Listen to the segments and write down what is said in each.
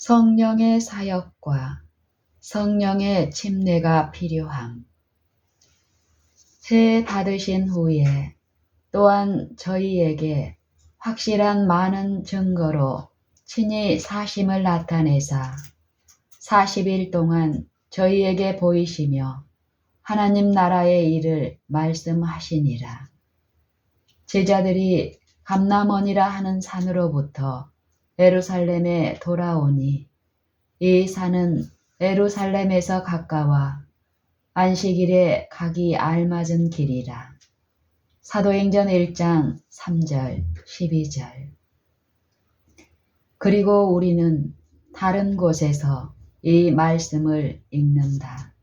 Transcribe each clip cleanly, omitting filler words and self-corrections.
성령의 사역과 성령의 침례가 필요함. 세 받으신 후에 또한 저희에게 확실한 많은 증거로 친히 사심을 나타내사 40일 동안 저희에게 보이시며 하나님 나라의 일을 말씀하시니라. 제자들이 감람원이라 하는 산으로부터 예루살렘에 돌아오니 이 산은 예루살렘에서 가까워 안식일에 가기 알맞은 길이라. 사도행전 1장 3절 12절. 그리고 우리는 다른 곳에서 이 말씀을 읽는다.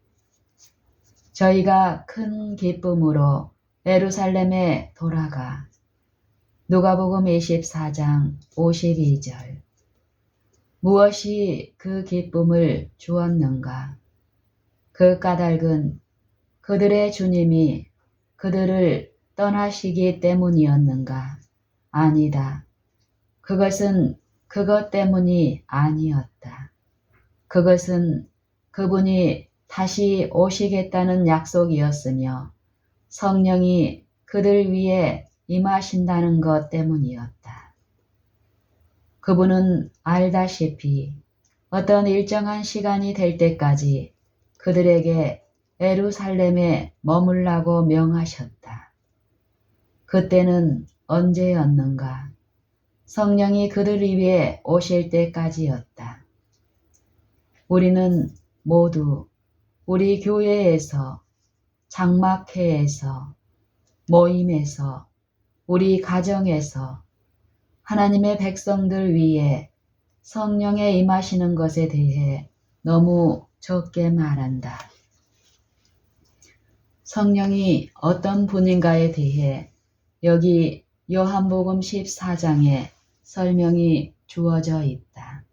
저희가 큰 기쁨으로 예루살렘에 돌아가 누가복음 24장 52절. 무엇이 그 기쁨을 주었는가? 그 까닭은 그들의 주님이 그들을 떠나시기 때문이었는가? 아니다. 그것은 그것 때문이 아니었다. 그것은 그분이 다시 오시겠다는 약속이었으며 성령이 그들 위에 임하신다는 것 때문이었다. 그분은 알다시피 어떤 일정한 시간이 될 때까지 그들에게 예루살렘에 머물라고 명하셨다. 그때는 언제였는가? 성령이 그들 위에 오실 때까지였다. 우리는 모두 우리 교회에서, 장막회에서, 모임에서, 우리 가정에서 하나님의 백성들 위에 성령에 임하시는 것에 대해 너무 적게 말한다. 성령이 어떤 분인가에 대해 여기 요한복음 14장에 설명이 주어져 있다.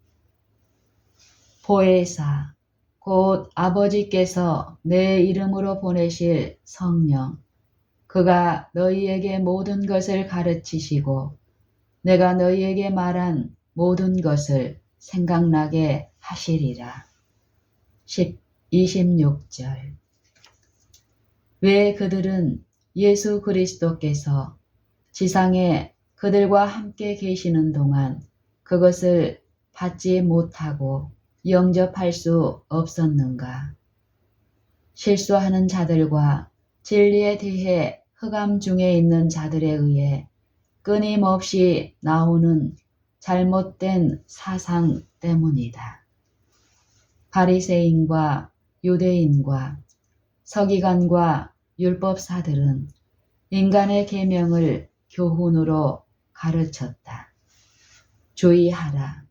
보혜사, 곧 아버지께서 내 이름으로 보내실 성령, 그가 너희에게 모든 것을 가르치시고 내가 너희에게 말한 모든 것을 생각나게 하시리라. 26절. 왜 그들은 예수 그리스도께서 지상에 그들과 함께 계시는 동안 그것을 받지 못하고 영접할 수 없었는가? 실수하는 자들과 진리에 대해 흑암 중에 있는 자들에 의해 끊임없이 나오는 잘못된 사상 때문이다. 바리새인과 유대인과 서기관과 율법사들은 인간의 계명을 교훈으로 가르쳤다. 주의하라.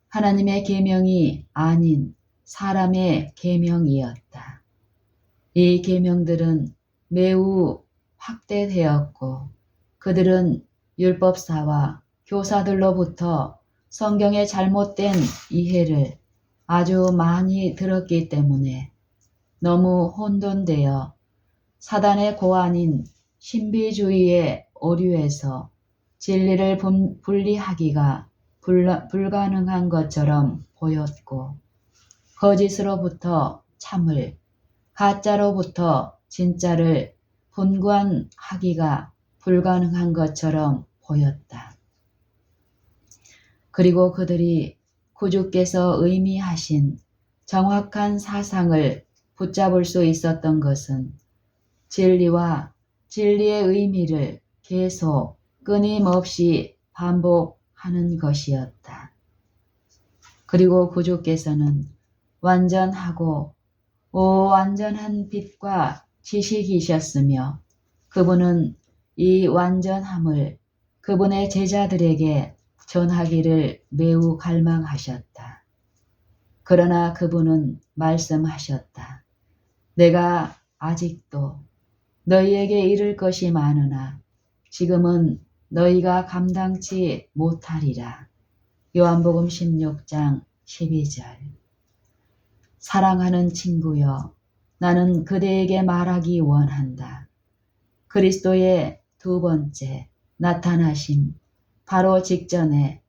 하나님의 계명이 아닌 사람의 계명이었다. 이 계명들은 매우 확대되었고 그들은 율법사와 교사들로부터 성경의 잘못된 이해를 아주 많이 들었기 때문에 너무 혼돈되어 사단의 고안인 신비주의의 오류에서 진리를 분리하기가 불가능한 것처럼 보였고 거짓으로부터 참을, 가짜로부터 진짜를 분간하기가 불가능한 것처럼 보였다. 그리고 그들이 구주께서 의미하신 정확한 사상을 붙잡을 수 있었던 것은 진리와 진리의 의미를 계속 끊임없이 반복하는 것이었다. 그리고 구주께서는 완전하고 완전한 빛과 지식이셨으며 그분은 이 완전함을 그분의 제자들에게 전하기를 매우 갈망하셨다. 그러나 그분은 말씀하셨다. 내가 아직도 너희에게 이를 것이 많으나 지금은 너희가 감당치 못하리라. 요한복음 16장 12절. 사랑하는 친구여, 나는 그대에게 말하기 원한다. 그리스도의 두 번째 나타나심 바로 직전에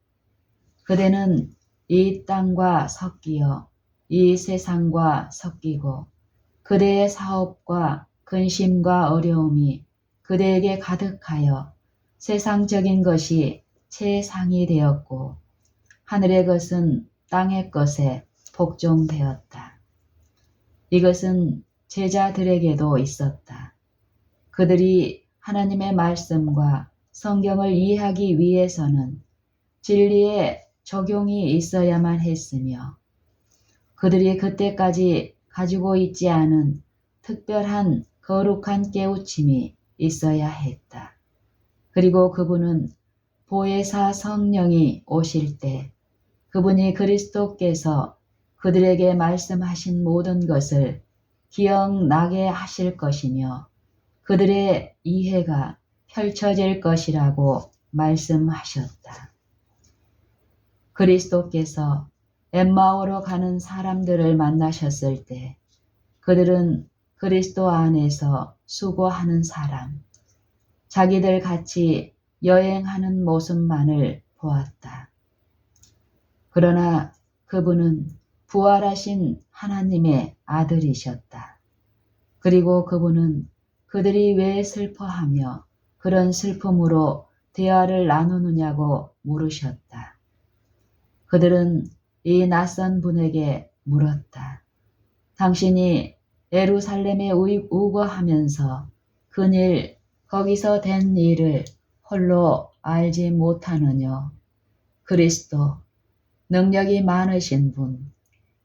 그대는 이 땅과 섞이어 이 세상과 섞이고 그대의 사업과 근심과 어려움이 그대에게 가득하여 세상적인 것이 최상이 되었고 하늘의 것은 땅의 것에 복종되었다. 이것은 제자들에게도 있었다. 그들이 하나님의 말씀과 성경을 이해하기 위해서는 진리의 적용이 있어야만 했으며 그들이 그때까지 가지고 있지 않은 특별한 거룩한 깨우침이 있어야 했다. 그리고 그분은 보혜사 성령이 오실 때 그분이 그리스도께서 그들에게 말씀하신 모든 것을 기억나게 하실 것이며 그들의 이해가 펼쳐질 것이라고 말씀하셨다. 그리스도께서 엠마오로 가는 사람들을 만나셨을 때 그들은 그리스도 안에서 수고하는 사람, 자기들 같이 여행하는 모습만을 보았다. 그러나 그분은 부활하신 하나님의 아들이셨다. 그리고 그분은 그들이 왜 슬퍼하며 그런 슬픔으로 대화를 나누느냐고 물으셨다. 그들은 이 낯선 분에게 물었다. 당신이 예루살렘에 우거하면서 그일 거기서 된 일을 홀로 알지 못하느뇨. 그리스도, 능력이 많으신 분,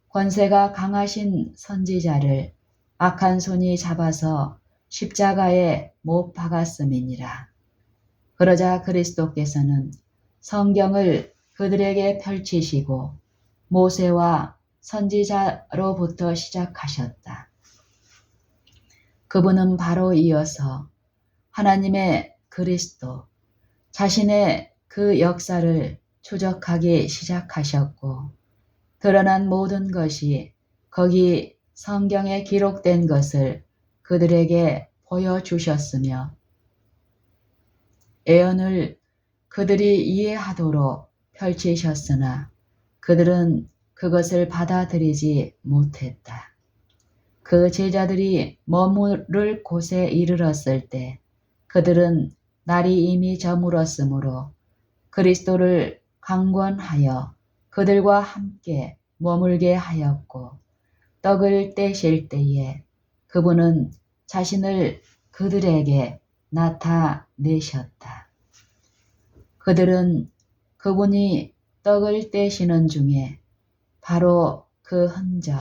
권세가 강하신 선지자를 악한 손이 잡아서 십자가에 못 박았음이니라. 그러자 그리스도께서는 성경을 그들에게 펼치시고 모세와 선지자로부터 시작하셨다. 그분은 바로 이어서 하나님의 그리스도, 자신의 그 역사를 추적하기 시작하셨고 드러난 모든 것이 거기 성경에 기록된 것을 그들에게 보여주셨으며 예언을 그들이 이해하도록 펼치셨으나 그들은 그것을 받아들이지 못했다. 그 제자들이 머무를 곳에 이르렀을 때 그들은 날이 이미 저물었으므로 그리스도를 강권하여 그들과 함께 머물게 하였고 떡을 떼실 때에 그분은 자신을 그들에게 나타내셨다. 그들은 그분이 떡을 떼시는 중에 바로 그 흔적,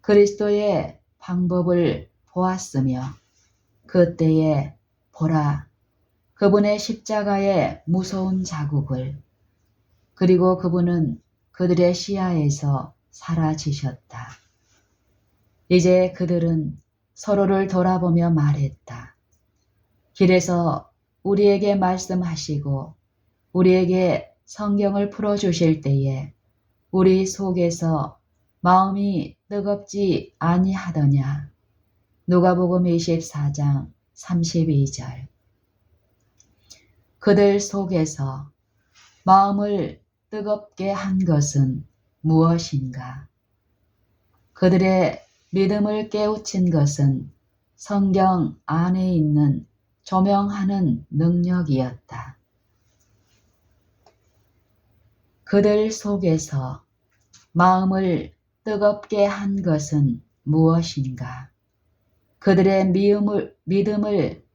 그리스도의 방법을 보았으며 그때에 보라, 그분의 십자가의 무서운 자국을, 그리고 그분은 그들의 시야에서 사라지셨다. 이제 그들은 서로를 돌아보며 말했다. 길에서 우리에게 말씀하시고 우리에게 성경을 풀어주실 때에 우리 속에서 마음이 뜨겁지 아니하더냐. 누가복음 24장 32절. 그들 속에서 마음을 뜨겁게 한 것은 무엇인가? 그들의 믿음을 깨우친 것은 성경 안에 있는 조명하는 능력이었다. 그들 속에서 마음을 뜨겁게 한 것은 무엇인가? 그들의 믿음을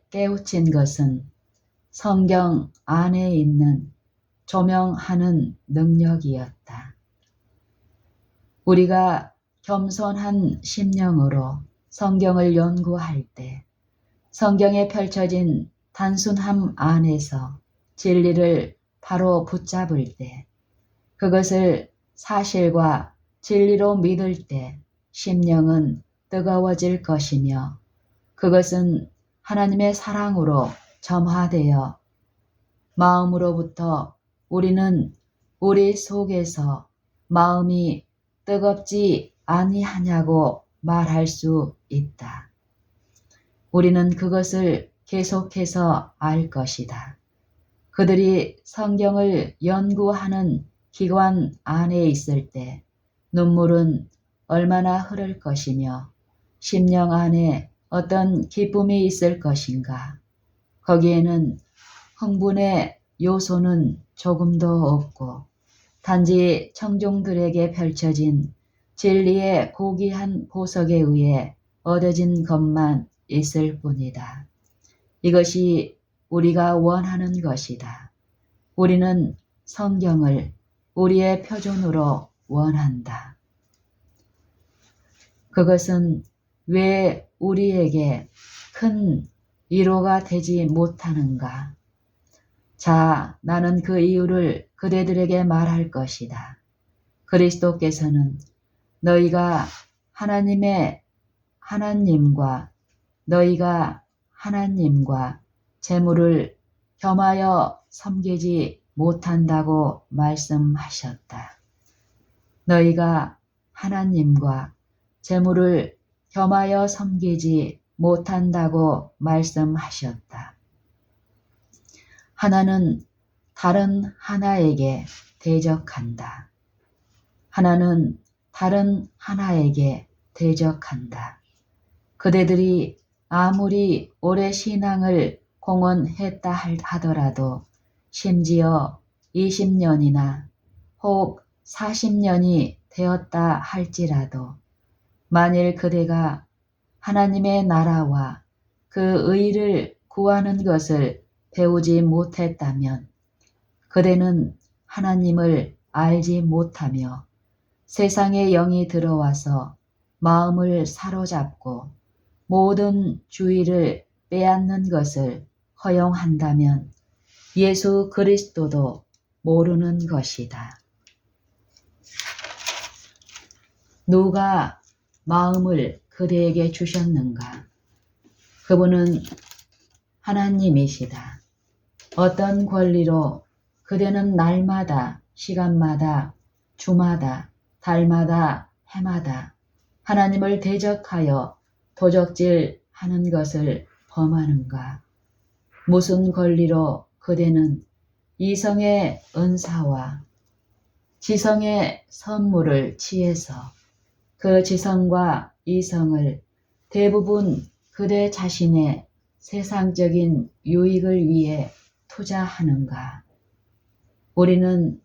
깨우친 것은 성경 안에 있는 조명하는 능력이었다. 우리가 겸손한 심령으로 성경을 연구할 때 성경에 펼쳐진 단순함 안에서 진리를 바로 붙잡을 때 그것을 사실과 진리로 믿을 때 심령은 뜨거워질 것이며 그것은 하나님의 사랑으로 점화되어 마음으로부터 우리는 우리 속에서 마음이 뜨겁지 아니하냐고 말할 수 있다. 우리는 그것을 계속해서 알 것이다. 그들이 성경을 연구하는 기관 안에 있을 때 눈물은 얼마나 흐를 것이며 심령 안에 어떤 기쁨이 있을 것인가. 거기에는 흥분의 요소는 조금도 없고 단지 청중들에게 펼쳐진 진리의 고귀한 보석에 의해 얻어진 것만 있을 뿐이다. 이것이 우리가 원하는 것이다. 우리는 성경을 우리의 표준으로 원한다. 그것은 왜 우리에게 큰 위로가 되지 못하는가? 자, 나는 그 이유를 그대들에게 말할 것이다. 그리스도께서는 너희가 하나님과 재물을 겸하여 섬기지 못한다고 말씀하셨다. 너희가 하나님과 재물을 겸하여 섬기지 못한다고 말씀하셨다. 하나는 다른 하나에게 대적한다. 하나는 다른 하나에게 대적한다. 그대들이 아무리 오래 신앙을 공언했다 하더라도 심지어 20년이나 혹 40년이 되었다 할지라도 만일 그대가 하나님의 나라와 그 의를 구하는 것을 배우지 못했다면 그대는 하나님을 알지 못하며 세상의 영이 들어와서 마음을 사로잡고 모든 주의를 빼앗는 것을 허용한다면 예수 그리스도도 모르는 것이다. 누가 마음을 그대에게 주셨는가? 그분은 하나님이시다. 어떤 권리로 그대는 날마다, 시간마다, 주마다, 달마다, 해마다 하나님을 대적하여 도적질하는 것을 범하는가? 무슨 권리로 그대는 이성의 은사와 지성의 선물을 취해서 그 지성과 이성을 대부분 그대 자신의 세상적인 유익을 위해 투자하는가? 우리는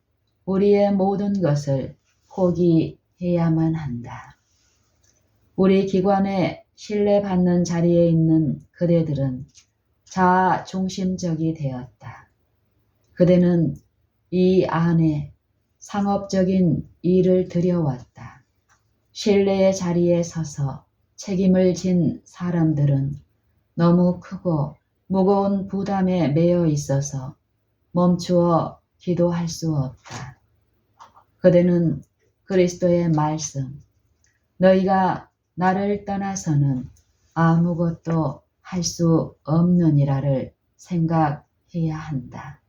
우리의 모든 것을 포기해야만 한다. 우리 기관에 신뢰받는 자리에 있는 그대들은 자아 중심적이 되었다. 그대는 이 안에 상업적인 일을 들여왔다. 신뢰의 자리에 서서 책임을 진 사람들은 너무 크고 무거운 부담에 매여 있어서 멈추어 기도할 수 없다. 그대는 그리스도의 말씀, 너희가 나를 떠나서는 아무것도 할 수 없느니라를 생각해야 한다.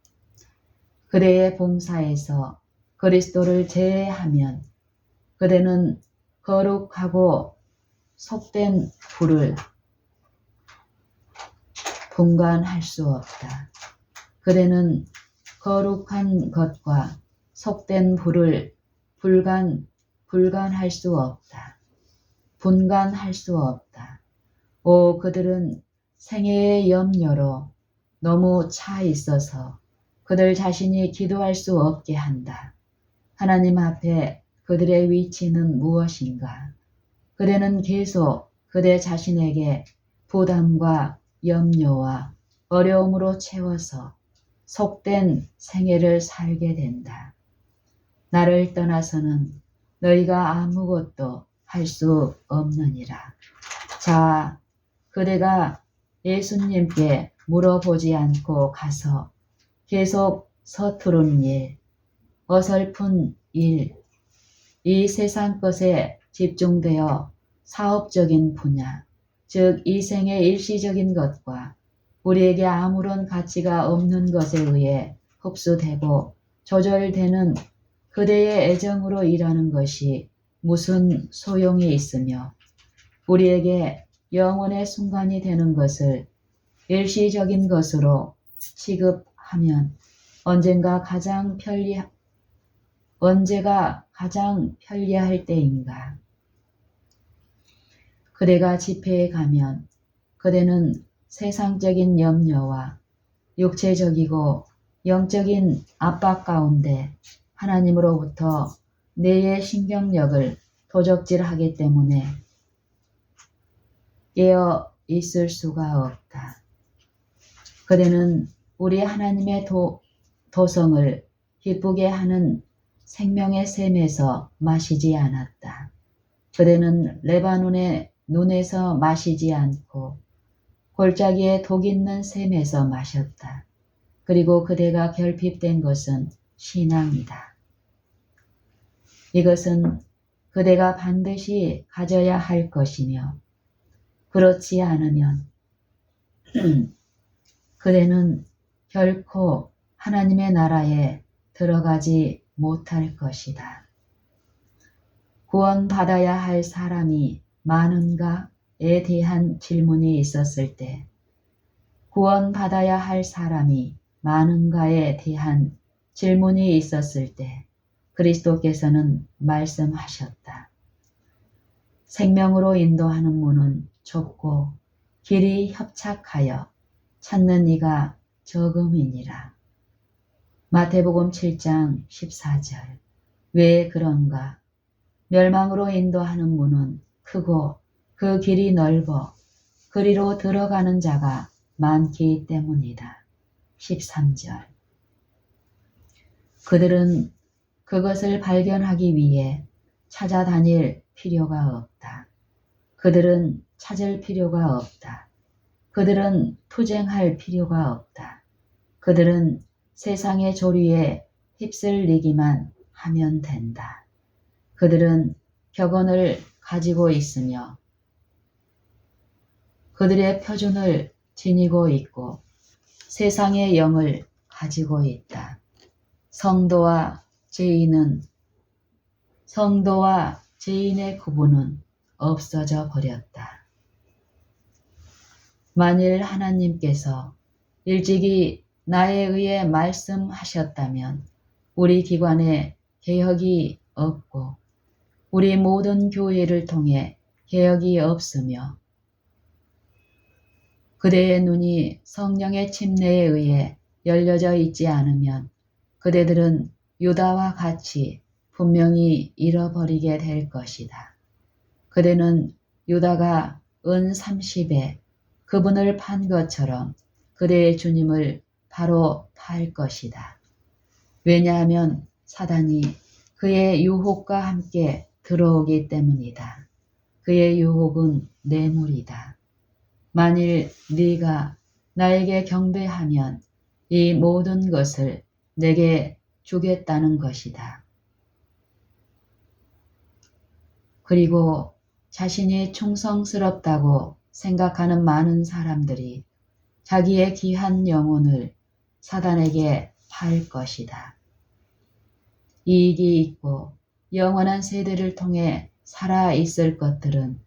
그대의 봉사에서 그리스도를 제외하면 그대는 거룩하고 속된 불을 분간할 수 없다. 그대는 거룩한 것과 속된 불을 분간할 수 없다. 분간할 수 없다. 오, 그들은 생애의 염려로 너무 차 있어서 그들 자신이 기도할 수 없게 한다. 하나님 앞에 그들의 위치는 무엇인가? 그대는 계속 그대 자신에게 부담과 염려와 어려움으로 채워서 속된 생애를 살게 된다. 나를 떠나서는 너희가 아무것도 할 수 없느니라. 자, 그대가 예수님께 물어보지 않고 가서 계속 서투른 일, 어설픈 일, 이 세상 것에 집중되어 사업적인 분야, 즉 이 생의 일시적인 것과 우리에게 아무런 가치가 없는 것에 의해 흡수되고 조절되는 그대의 애정으로 일하는 것이 무슨 소용이 있으며 우리에게 영원의 순간이 되는 것을 일시적인 것으로 취급하면 언제가 가장 편리할 때인가? 그대가 집회에 가면 그대는 세상적인 염려와 육체적이고 영적인 압박 가운데 하나님으로부터 뇌의 신경력을 도적질하기 때문에 깨어 있을 수가 없다. 그대는 우리 하나님의 도성을 기쁘게 하는 생명의 샘에서 마시지 않았다. 그대는 레바논의 눈에서 마시지 않고 골짜기에 독 있는 샘에서 마셨다. 그리고 그대가 결핍된 것은 신앙이다. 이것은 그대가 반드시 가져야 할 것이며 그렇지 않으면 그대는 결코 하나님의 나라에 들어가지 못할 것이다. 구원받아야 할 사람이 많은가에 대한 질문이 있었을 때 구원받아야 할 사람이 많은가에 대한 질문이 있었을 때 그리스도께서는 말씀하셨다. 생명으로 인도하는 문은 좁고 길이 협착하여 찾는 이가 적음이니라. 마태복음 7장 14절. 왜 그런가? 멸망으로 인도하는 문은 크고 그 길이 넓어 그리로 들어가는 자가 많기 때문이다. 13절. 그들은 그것을 발견하기 위해 찾아다닐 필요가 없다. 그들은 찾을 필요가 없다. 그들은 투쟁할 필요가 없다. 그들은 세상의 조류에 휩쓸리기만 하면 된다. 그들은 격언을 가지고 있으며 그들의 표준을 지니고 있고 세상의 영을 가지고 있다. 성도와 죄인의 구분은 없어져 버렸다. 만일 하나님께서 일찍이 나에 의해 말씀하셨다면 우리 기관에 개혁이 없고 우리 모든 교회를 통해 개혁이 없으며 그대의 눈이 성령의 침례에 의해 열려져 있지 않으면 그대들은 유다와 같이 분명히 잃어버리게 될 것이다. 그대는 유다가 은 30에 그분을 판 것처럼 그대의 주님을 바로 팔 것이다. 왜냐하면 사단이 그의 유혹과 함께 들어오기 때문이다. 그의 유혹은 뇌물이다. 만일 네가 나에게 경배하면 이 모든 것을 내게 주겠다는 것이다. 그리고 자신이 충성스럽다고 생각하는 많은 사람들이 자기의 귀한 영혼을 사단에게 팔 것이다. 이익이 있고 영원한 세대를 통해 살아 있을 것들은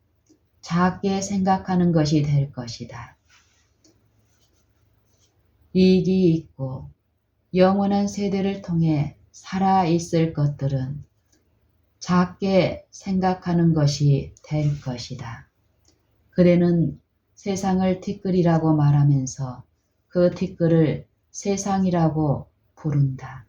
작게 생각하는 것이 될 것이다. 이익이 있고 영원한 세대를 통해 살아 있을 것들은 작게 생각하는 것이 될 것이다. 그대는 세상을 티끌이라고 말하면서 그 티끌을 세상이라고 부른다.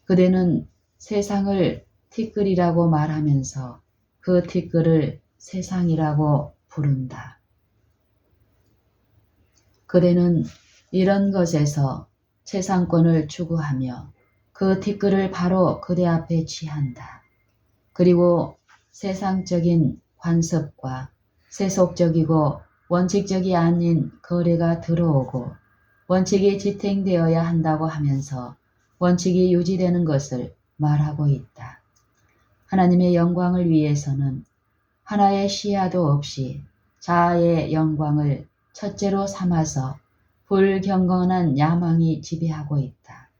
그대는 세상을 티끌이라고 말하면서 그 티끌을 세상이라고 부른다. 그대는 이런 것에서 재산권을 추구하며 그 티끌을 바로 그대 앞에 취한다. 그리고 세상적인 관습과 세속적이고 원칙적이 아닌 거래가 들어오고 원칙이 지탱되어야 한다고 하면서 원칙이 유지되는 것을 말하고 있다. 하나님의 영광을 위해서는 하나의 시야도 없이 자아의 영광을 첫째로 삼아서 불경건한 야망이 지배하고 있다.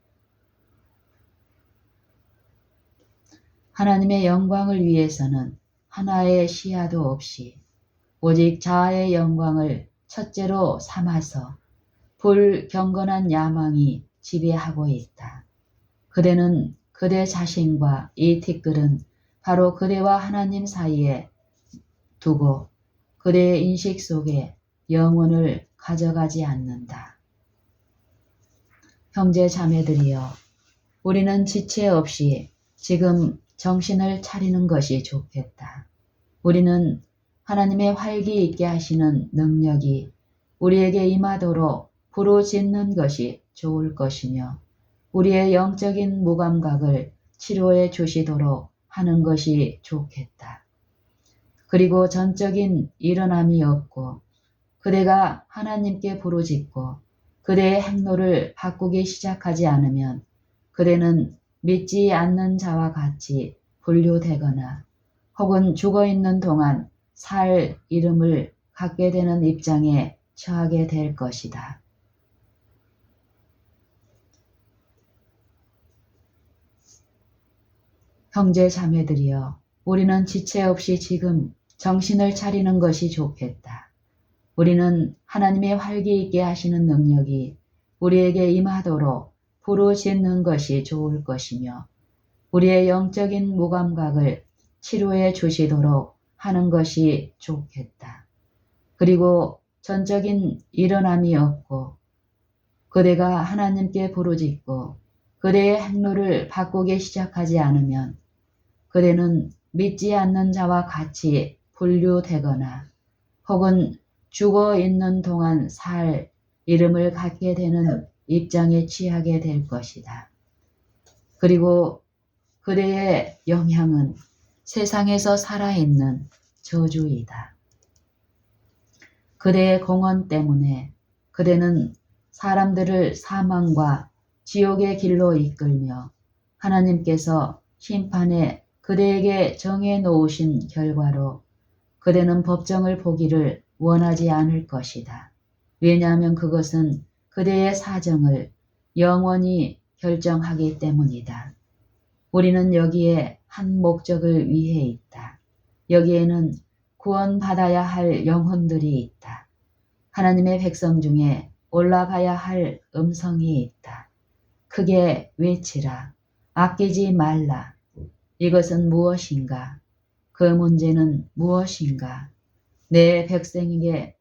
하나님의 영광을 위해서는 하나의 시야도 없이 오직 자아의 영광을 첫째로 삼아서 불경건한 야망이 지배하고 있다. 그대는 그대 자신과 이 티끌은 바로 그대와 하나님 사이에 두고 그대의 인식 속에 영혼을 가져가지 않는다. 형제 자매들이여, 우리는 지체 없이 지금 정신을 차리는 것이 좋겠다. 우리는 하나님의 활기 있게 하시는 능력이 우리에게 임하도록 부르짖는 것이 좋을 것이며 우리의 영적인 무감각을 치료해 주시도록 하는 것이 좋겠다. 그리고 전적인 일어남이 없고 그대가 하나님께 부르짖고 그대의 행로를 바꾸기 시작하지 않으면 그대는 믿지 않는 자와 같이 분류되거나 혹은 죽어있는 동안 살 이름을 갖게 되는 입장에 처하게 될 것이다. 형제 자매들이여, 우리는 지체 없이 지금 정신을 차리는 것이 좋겠다. 우리는 하나님의 활기 있게 하시는 능력이 우리에게 임하도록 부르짖는 것이 좋을 것이며 우리의 영적인 무감각을 치료해 주시도록 하는 것이 좋겠다. 그리고 전적인 일어남이 없고 그대가 하나님께 부르짖고 그대의 행로를 바꾸기 시작하지 않으면 그대는 믿지 않는 자와 같이 분류되거나 혹은 죽어 있는 동안 살 이름을 갖게 되는 입장에 취하게 될 것이다. 그리고 그대의 영향은 세상에서 살아있는 저주이다. 그대의 공헌 때문에 그대는 사람들을 사망과 지옥의 길로 이끌며 하나님께서 심판에 그대에게 정해 놓으신 결과로 그대는 법정을 보기를 원하지 않을 것이다. 왜냐하면 그것은 그대의 사정을 영원히 결정하기 때문이다. 우리는 여기에 한 목적을 위해 있다. 여기에는 구원받아야 할 영혼들이 있다. 하나님의 백성 중에 올라가야 할 음성이 있다. 크게 외치라. 아끼지 말라. 이것은 무엇인가? 그 문제는 무엇인가? 내 백성에게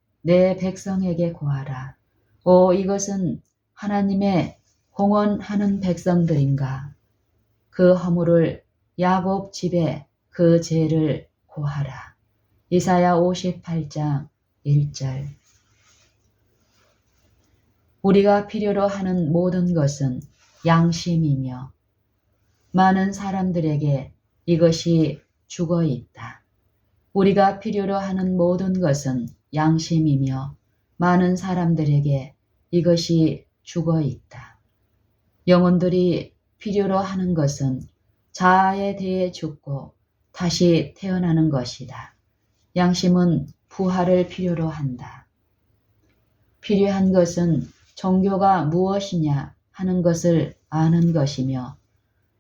고하라. 오, 이것은 하나님의 공헌하는 백성들인가? 그 허물을 야곱 집에 그 죄를 고하라. 이사야 58장 1절. 우리가 필요로 하는 모든 것은 양심이며 많은 사람들에게 이것이 죽어 있다. 우리가 필요로 하는 모든 것은 양심이며 많은 사람들에게 이것이 죽어 있다. 영혼들이 필요로 하는 것은 자아에 대해 죽고 다시 태어나는 것이다. 양심은 부활을 필요로 한다. 필요한 것은 종교가 무엇이냐 하는 것을 아는 것이며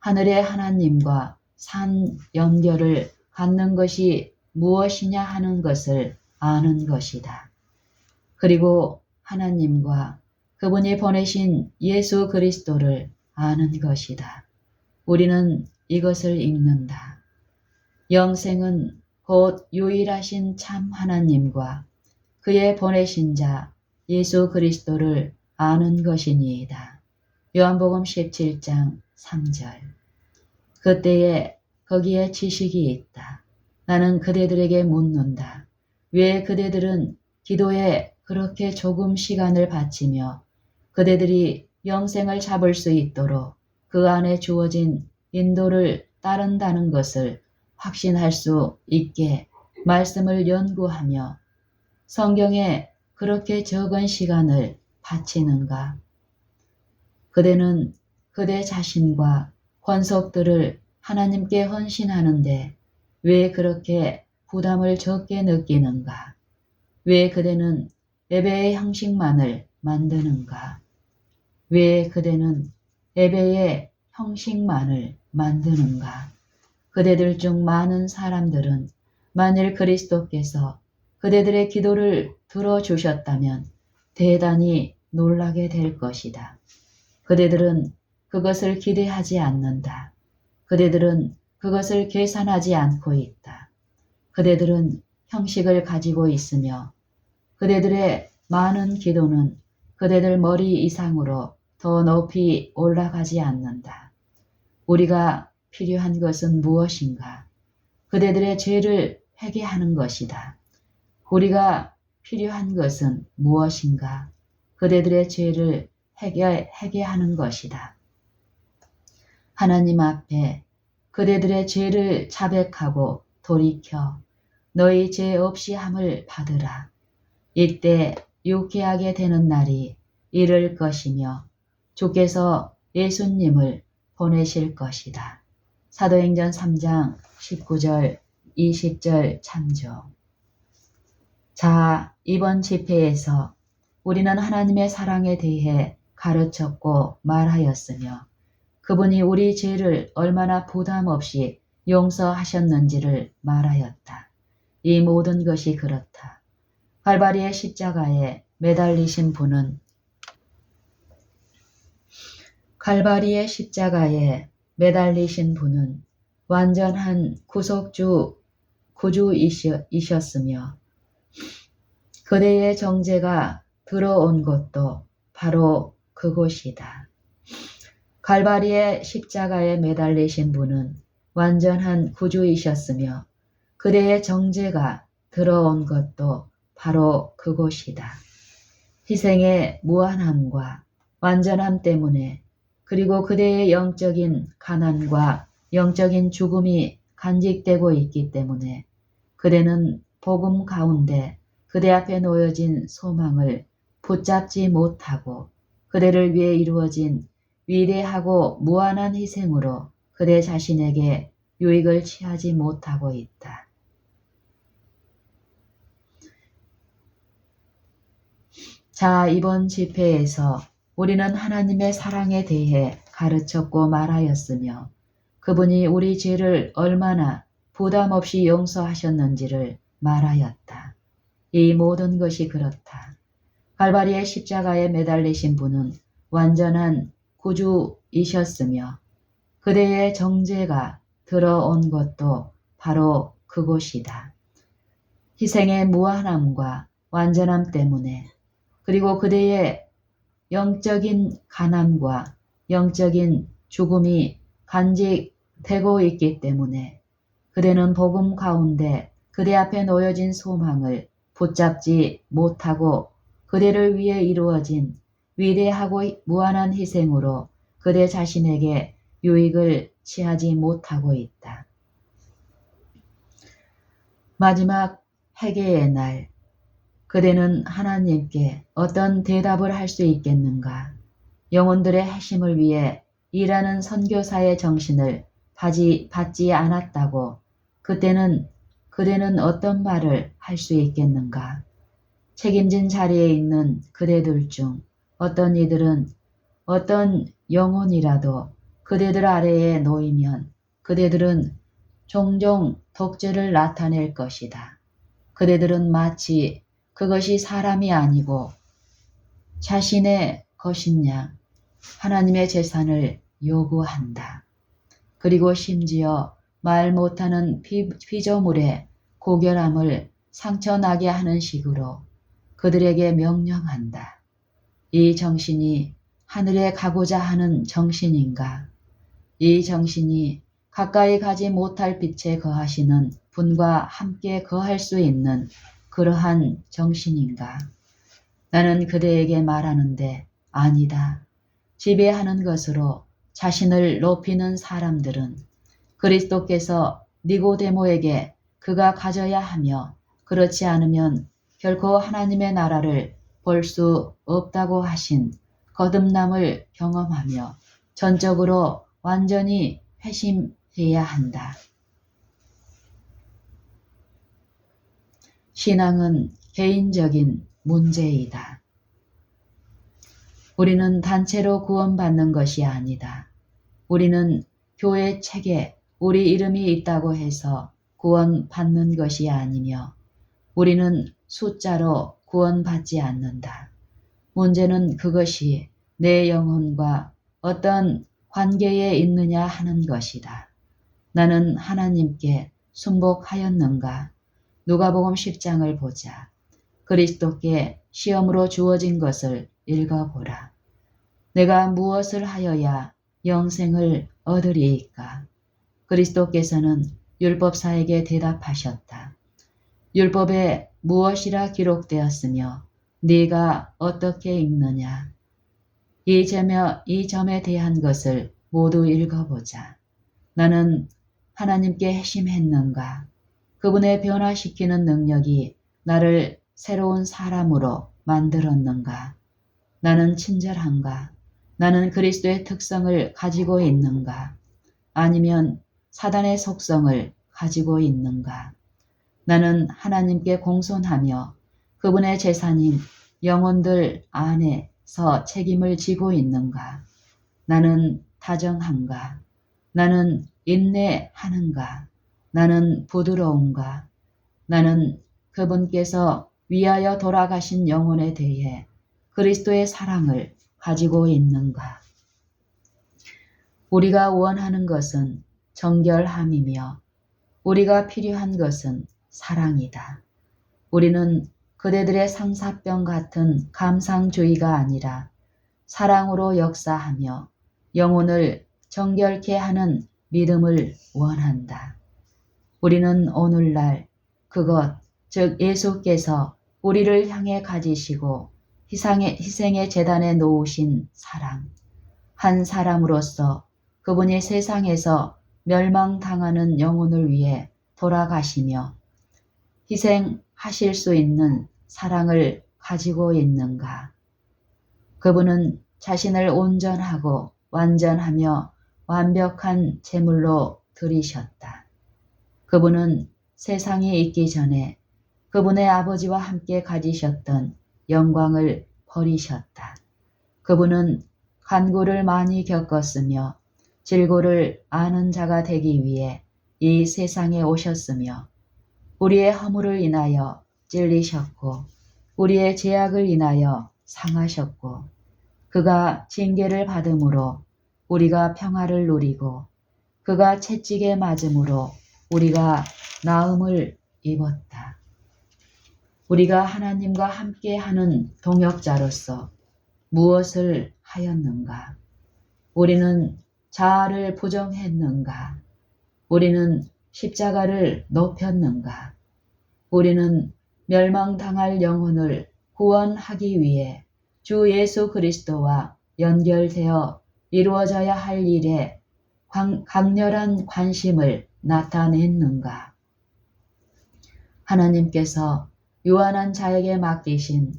하늘의 하나님과 산 연결을 갖는 것이 무엇이냐 하는 것을 아는 것이다. 그리고 하나님과 그분이 보내신 예수 그리스도를 아는 것이다. 우리는 이것을 읽는다. 영생은 곧 유일하신 참 하나님과 그의 보내신 자 예수 그리스도를 아는 것이니이다. 요한복음 17장 3절. 그때에 거기에 지식이 있다. 나는 그대들에게 묻는다. 왜 그대들은 기도에 그렇게 조금 시간을 바치며 그대들이 영생을 잡을 수 있도록 그 안에 주어진 인도를 따른다는 것을 확신할 수 있게 말씀을 연구하며 성경에 그렇게 적은 시간을 바치는가? 그대는 그대 자신과 권속들을 하나님께 헌신하는데 왜 그렇게 부담을 적게 느끼는가? 왜 그대는 예배의 형식만을 만드는가? 왜 그대는 예배의 형식만을 만드는가? 그대들 중 많은 사람들은 만일 그리스도께서 그대들의 기도를 들어주셨다면 대단히 놀라게 될 것이다. 그대들은 그것을 기대하지 않는다. 그대들은 그것을 계산하지 않고 있다. 그대들은 형식을 가지고 있으며 그대들의 많은 기도는 그대들 머리 이상으로 더 높이 올라가지 않는다. 우리가 필요한 것은 무엇인가? 그대들의 죄를 회개하는 것이다. 우리가 필요한 것은 무엇인가? 그대들의 죄를 회개하는 것이다. 하나님 앞에 그대들의 죄를 자백하고 돌이켜 너희 죄 없이 함을 받으라. 이때 유쾌하게 되는 날이 이를 것이며 주께서 예수님을 보내실 것이다. 사도행전 3장 19절 20절 참조. 자, 이번 집회에서 우리는 하나님의 사랑에 대해 가르쳤고 말하였으며 그분이 우리 죄를 얼마나 부담 없이 용서하셨는지를 말하였다. 이 모든 것이 그렇다. 갈바리의 십자가에 매달리신 분은 완전한 구주이셨으며 그대의 정죄가 들어온 곳도 바로 그곳이다. 갈바리의 십자가에 매달리신 분은 완전한 구주이셨으며 그대의 정죄가 들어온 것도 바로 그곳이다. 희생의 무한함과 완전함 때문에 그리고 그대의 영적인 가난과 영적인 죽음이 간직되고 있기 때문에 그대는 복음 가운데 그대 앞에 놓여진 소망을 붙잡지 못하고 그대를 위해 이루어진 위대하고 무한한 희생으로 그대 자신에게 유익을 취하지 못하고 있다. 자, 이번 집회에서 우리는 하나님의 사랑에 대해 가르쳤고 말하였으며 그분이 우리 죄를 얼마나 부담 없이 용서하셨는지를 말하였다. 이 모든 것이 그렇다. 갈바리의 십자가에 매달리신 분은 완전한 구주이셨으며 그대의 정죄가 들어온 것도 바로 그곳이다. 희생의 무한함과 완전함 때문에 그리고 그대의 영적인 가난과 영적인 죽음이 간직되고 있기 때문에 그대는 복음 가운데 그대 앞에 놓여진 소망을 붙잡지 못하고 그대를 위해 이루어진 위대하고 무한한 희생으로 그대 자신에게 유익을 취하지 못하고 있다. 마지막 회개의 날, 그대는 하나님께 어떤 대답을 할 수 있겠는가? 영혼들의 핵심을 위해 일하는 선교사의 정신을 받지 않았다고 그때는 그대는 어떤 말을 할 수 있겠는가? 책임진 자리에 있는 그대들 중 어떤 이들은 어떤 영혼이라도 그대들 아래에 놓이면 그대들은 종종 독재를 나타낼 것이다. 그대들은 마치 그것이 사람이 아니고 자신의 것이냐 하나님의 재산을 요구한다. 그리고 심지어 말 못하는 피조물의 고결함을 상처나게 하는 식으로 그들에게 명령한다. 이 정신이 하늘에 가고자 하는 정신인가? 이 정신이 가까이 가지 못할 빛에 거하시는 분과 함께 거할 수 있는 그러한 정신인가? 나는 그대에게 말하는데 아니다. 지배하는 것으로 자신을 높이는 사람들은 그리스도께서 니고데모에게 그가 가져야 하며 그렇지 않으면 결코 하나님의 나라를 볼 수 없다고 하신 거듭남을 경험하며 전적으로 완전히 회심해야 한다. 신앙은 개인적인 문제이다. 우리는 단체로 구원받는 것이 아니다. 우리는 교회 책에 우리 이름이 있다고 해서 구원받는 것이 아니며 우리는 숫자로 구원받지 않는다. 문제는 그것이 내 영혼과 어떤 관계에 있느냐 하는 것이다. 나는 하나님께 순복하였는가? 누가복음 10장을 보자. 그리스도께 시험으로 주어진 것을 읽어보라. 내가 무엇을 하여야 영생을 얻으리이까? 그리스도께서는 율법사에게 대답하셨다. 율법에 무엇이라 기록되었으며 네가 어떻게 읽느냐? 이 점에 대한 것을 모두 읽어보자. 나는 하나님께 회심했는가? 그분의 변화시키는 능력이 나를 새로운 사람으로 만들었는가? 나는 친절한가? 나는 그리스도의 특성을 가지고 있는가? 아니면 사단의 속성을 가지고 있는가? 나는 하나님께 공손하며 그분의 재산인 영혼들 안에서 책임을 지고 있는가? 나는 다정한가? 나는 인내하는가? 나는 부드러운가? 나는 그분께서 위하여 돌아가신 영혼에 대해 그리스도의 사랑을 가지고 있는가? 우리가 원하는 것은 정결함이며 우리가 필요한 것은 사랑이다. 우리는 그대들의 상사병 같은 감상주의가 아니라 사랑으로 역사하며 영혼을 정결케 하는 믿음을 원한다. 우리는 오늘날 그것, 즉 예수께서 우리를 향해 가지시고 희생의 제단에 놓으신 사랑, 한 사람으로서 그분이 세상에서 멸망당하는 영혼을 위해 돌아가시며 희생하실 수 있는 사랑을 가지고 있는가? 그분은 자신을 온전하고 완전하며 완벽한 제물로 드리셨다. 그분은 세상이 있기 전에 그분의 아버지와 함께 가지셨던 영광을 버리셨다. 그분은 간구를 많이 겪었으며 질고를 아는 자가 되기 위해 이 세상에 오셨으며 우리의 허물을 인하여 찔리셨고 우리의 죄악을 인하여 상하셨고 그가 징계를 받음으로 우리가 평화를 누리고 그가 채찍에 맞음으로 우리가 나음을 입었다. 우리가 하나님과 함께하는 동역자로서 무엇을 하였는가? 우리는 자아를 부정했는가? 우리는 십자가를 높였는가? 우리는 멸망당할 영혼을 구원하기 위해 주 예수 그리스도와 연결되어 이루어져야 할 일에 강렬한 관심을 나타냈는가? 하나님께서 유한한 자에게 맡기신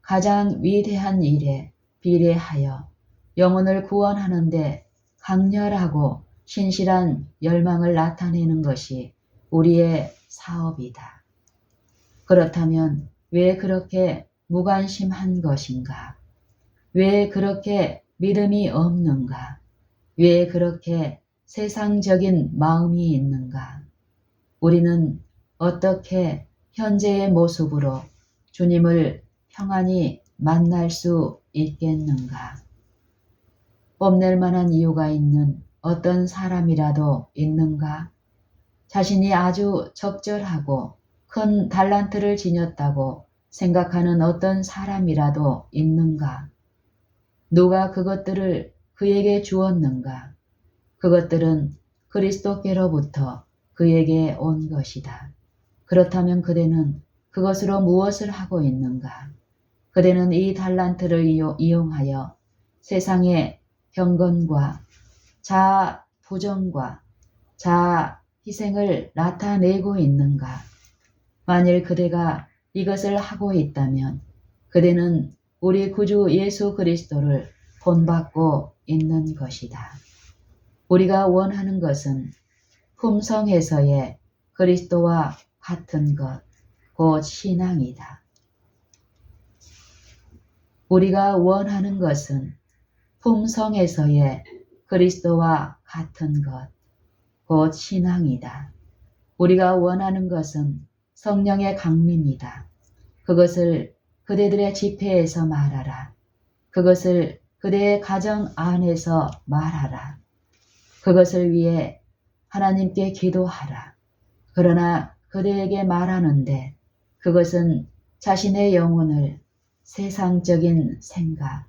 가장 위대한 일에 비례하여 영혼을 구원하는 데 강렬하고 신실한 열망을 나타내는 것이 우리의 사업이다. 그렇다면 왜 그렇게 무관심한 것인가? 왜 그렇게 믿음이 없는가? 왜 그렇게 세상적인 마음이 있는가? 우리는 어떻게 현재의 모습으로 주님을 평안히 만날 수 있겠는가? 뽐낼 만한 이유가 있는 어떤 사람이라도 있는가? 자신이 아주 적절하고 큰 달란트를 지녔다고 생각하는 어떤 사람이라도 있는가? 누가 그것들을 그에게 주었는가? 그것들은 그리스도께로부터 그에게 온 것이다. 그렇다면 그대는 그것으로 무엇을 하고 있는가? 그대는 이 달란트를 이용하여 세상의 경건과 자아 부정과 자아 희생을 나타내고 있는가? 만일 그대가 이것을 하고 있다면 그대는 우리 구주 예수 그리스도를 본받고 있는 것이다. 우리가 원하는 것은 품성에서의 그리스도와 같은 것, 곧 신앙이다. 우리가 원하는 것은 품성에서의 그리스도와 같은 것, 곧 신앙이다. 우리가 원하는 것은 성령의 강림이다. 그것을 그대들의 집회에서 말하라. 그것을 그대의 가정 안에서 말하라. 그것을 위해 하나님께 기도하라. 그러나 그대에게 말하는데 그것은 자신의 영혼을 세상적인 생각,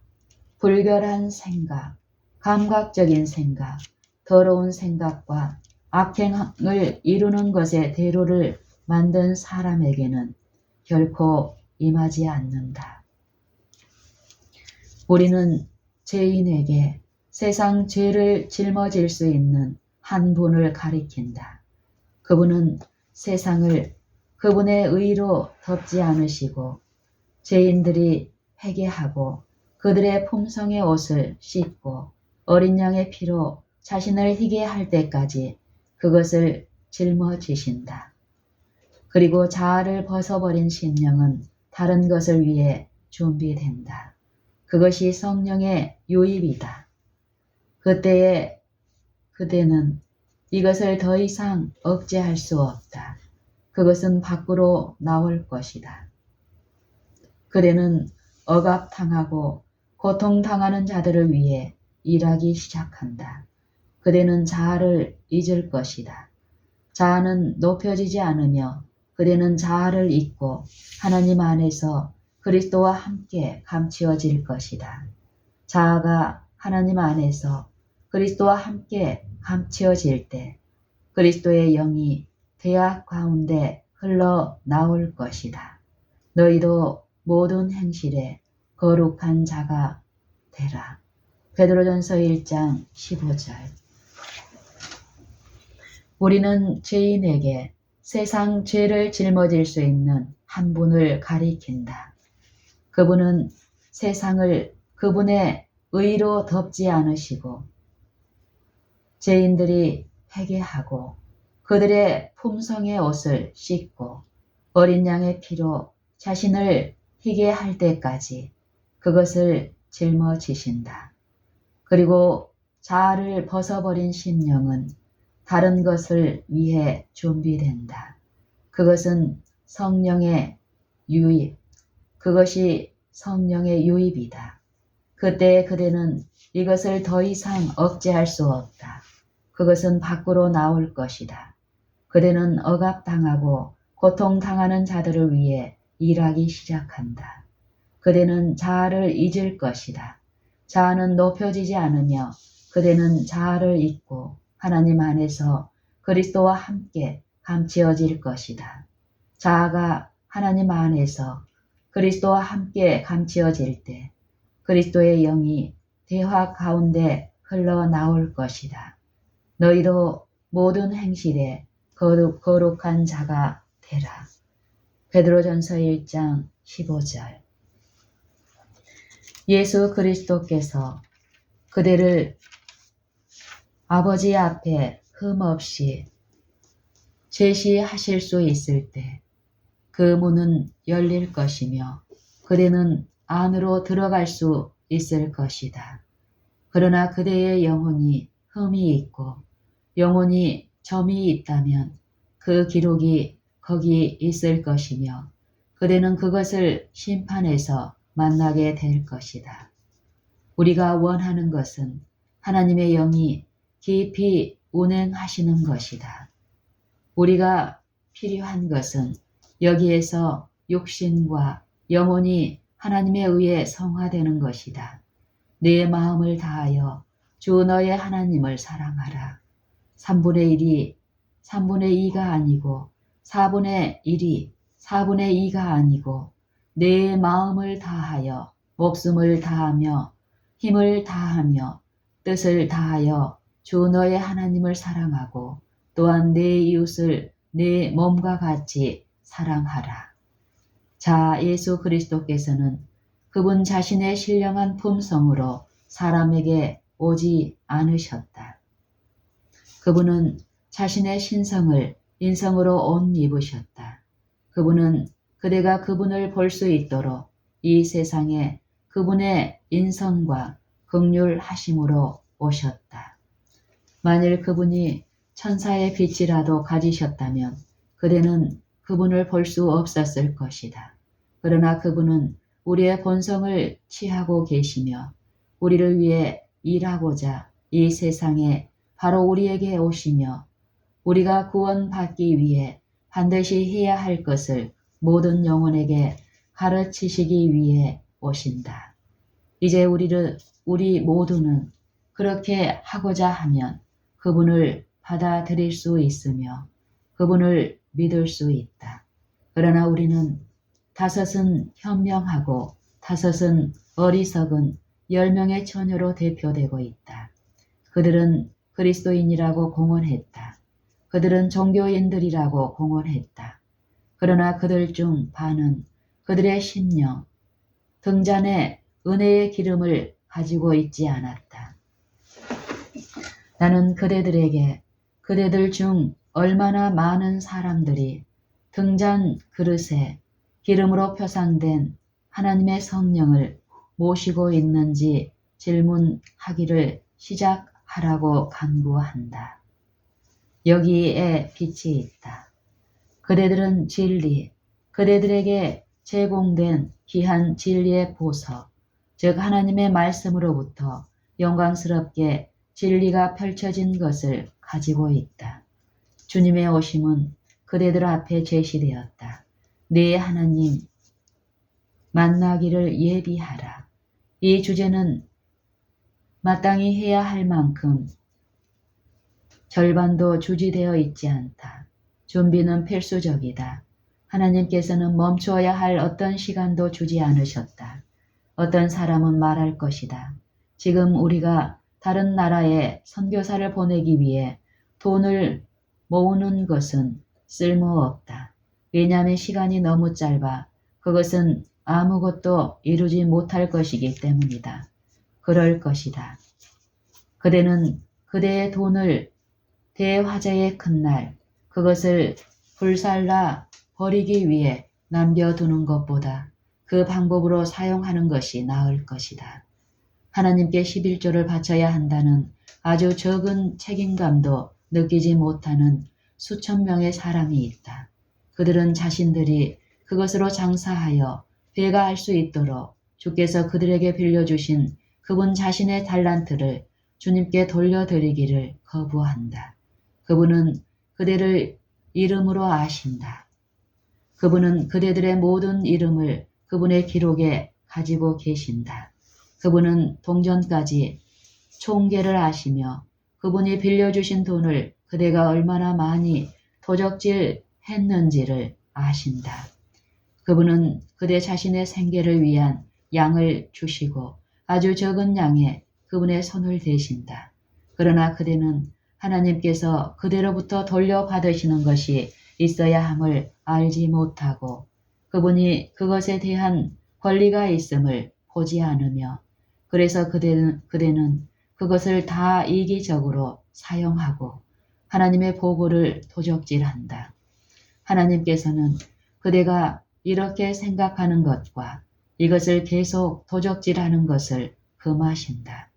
불결한 생각, 감각적인 생각, 더러운 생각과 악행을 이루는 것에 대로를 만든 사람에게는 결코 임하지 않는다. 우리는 죄인에게 세상 죄를 짊어질 수 있는 한 분을 가리킨다. 그분은 세상을 그분의 의로 덮지 않으시고 죄인들이 회개하고 그들의 품성의 옷을 씻고 어린 양의 피로 자신을 희게 할 때까지 그것을 짊어지신다. 그리고 자아를 벗어버린 심령은 다른 것을 위해 준비된다. 그것이 성령의 유입이다. 그때에 그대는 이것을 더 이상 억제할 수 없다. 그것은 밖으로 나올 것이다. 그대는 억압당하고 고통당하는 자들을 위해 일하기 시작한다. 그대는 자아를 잊을 것이다. 자아는 높여지지 않으며 그대는 자아를 잊고 하나님 안에서 그리스도와 함께 감추어질 것이다. 자아가 하나님 안에서 그리스도와 함께 감추어질 때 그리스도의 영이 대학 가운데 흘러나올 것이다. 너희도 모든 행실에 거룩한 자가 되라. 베드로전서 1장 15절. 우리는 죄인에게 세상 죄를 짊어질 수 있는 한 분을 가리킨다. 그분은 세상을 그분의 의로 덮지 않으시고 죄인들이 회개하고 그들의 품성의 옷을 씻고 어린 양의 피로 자신을 희게 할 때까지 그것을 짊어지신다. 그리고 자아를 벗어버린 심령은 다른 것을 위해 준비된다. 그것은 성령의 유입, 그것이 성령의 유입이다. 그때 그대는 이것을 더 이상 억제할 수 없다. 그것은 밖으로 나올 것이다. 그대는 억압당하고 고통당하는 자들을 위해 일하기 시작한다. 그대는 자아를 잊을 것이다. 자아는 높여지지 않으며 그대는 자아를 잊고 하나님 안에서 그리스도와 함께 감추어질 것이다. 자아가 하나님 안에서 그리스도와 함께 감추어질 때 그리스도의 영이 대화 가운데 흘러나올 것이다. 너희도 모든 행실에 거룩한 자가 되라. 베드로전서 1장 15절. 예수 그리스도께서 그대를 아버지 앞에 흠없이 제시하실 수 있을 때 그 문은 열릴 것이며 그대는 안으로 들어갈 수 있을 것이다. 그러나 그대의 영혼이 흠이 있고 영혼이 점이 있다면 그 기록이 거기 있을 것이며 그대는 그것을 심판에서 만나게 될 것이다. 우리가 원하는 것은 하나님의 영이 깊이 운행하시는 것이다. 우리가 필요한 것은 여기에서 육신과 영혼이 하나님에 의해 성화되는 것이다. 내 마음을 다하여 주 너의 하나님을 사랑하라. 3분의 1이 3분의 2가 아니고 4분의 1이 4분의 2가 아니고 내 마음을 다하여 목숨을 다하며 힘을 다하며 뜻을 다하여 주 너의 하나님을 사랑하고 또한 내 이웃을 내 몸과 같이 사랑하라. 자, 예수 그리스도께서는 그분 자신의 신령한 품성으로 사람에게 오지 않으셨다. 그분은 자신의 신성을 인성으로 옷 입으셨다. 그분은 그대가 그분을 볼 수 있도록 이 세상에 그분의 인성과 긍휼하심으로 오셨다. 만일 그분이 천사의 빛이라도 가지셨다면 그대는 그분을 볼 수 없었을 것이다. 그러나 그분은 우리의 본성을 취하고 계시며 우리를 위해 일하고자 이 세상에 바로 우리에게 오시며 우리가 구원받기 위해 반드시 해야 할 것을 모든 영혼에게 가르치시기 위해 오신다. 이제 우리 모두는 그렇게 하고자 하면 그분을 받아들일 수 있으며 그분을 믿을 수 있다. 그러나 우리는 다섯은 현명하고 다섯은 어리석은 10명의 처녀로 대표되고 있다. 그들은 그리스도인이라고 공언했다. 그들은 종교인들이라고 공언했다. 그러나 그들 중 반은 그들의 심령, 등잔에 은혜의 기름을 가지고 있지 않았다. 나는 그대들 중 얼마나 많은 사람들이 등잔 그릇에 기름으로 표상된 하나님의 성령을 모시고 있는지 질문하기를 시작하라고 간구한다. 여기에 빛이 있다. 그대들은 그대들에게 제공된 귀한 진리의 보석, 즉 하나님의 말씀으로부터 영광스럽게 진리가 펼쳐진 것을 가지고 있다. 주님의 오심은 그대들 앞에 제시되었다. 네 하나님 만나기를 예비하라. 이 주제는 마땅히 해야 할 만큼 절반도 주지되어 있지 않다. 준비는 필수적이다. 하나님께서는 멈추어야 할 어떤 시간도 주지 않으셨다. 어떤 사람은 말할 것이다. 지금 우리가 다른 나라에 선교사를 보내기 위해 돈을 모으는 것은 쓸모없다. 왜냐하면 시간이 너무 짧아 그것은 아무것도 이루지 못할 것이기 때문이다. 그럴 것이다. 그대는 그대의 돈을 대화재의 큰 날 그것을 불살라 버리기 위해 남겨두는 것보다 그 방법으로 사용하는 것이 나을 것이다. 하나님께 11조를 바쳐야 한다는 아주 적은 책임감도 느끼지 못하는 수천 명의 사람이 있다. 그들은 자신들이 그것으로 장사하여 배가할 수 있도록 주께서 그들에게 빌려주신 그분 자신의 달란트를 주님께 돌려드리기를 거부한다. 그분은 그대를 이름으로 아신다. 그분은 그대들의 모든 이름을 그분의 기록에 가지고 계신다. 그분은 동전까지 총계를 아시며 그분이 빌려주신 돈을 그대가 얼마나 많이 도적질 했는지를 아신다. 그분은 그대 자신의 생계를 위한 양을 주시고 아주 적은 양에 그분의 손을 대신다. 그러나 그대는 하나님께서 그대로부터 돌려받으시는 것이 있어야 함을 알지 못하고 그분이 그것에 대한 권리가 있음을 보지 않으며 그래서 그대는 그것을 다 이기적으로 사용하고 하나님의 보고를 도적질한다. 하나님께서는 그대가 이렇게 생각하는 것과 이것을 계속 도적질하는 것을 금하신다.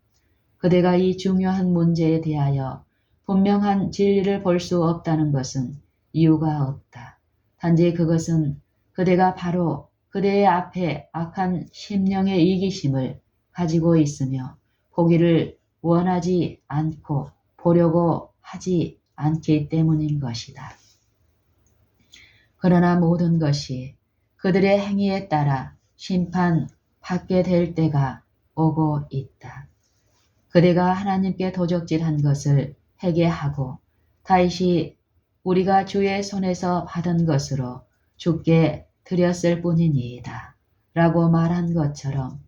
그대가 이 중요한 문제에 대하여 분명한 진리를 볼 수 없다는 것은 이유가 없다. 단지 그것은 그대가 바로 그대의 앞에 악한 심령의 이기심을 가지고 있으며 보기를 원하지 않고 보려고 하지 않기 때문인 것이다. 그러나 모든 것이 그들의 행위에 따라 심판받게 될 때가 오고 있다. 그대가 하나님께 도적질한 것을 회개하고 다시 우리가 주의 손에서 받은 것으로 주께 드렸을 뿐이니이다. 라고 말한 것처럼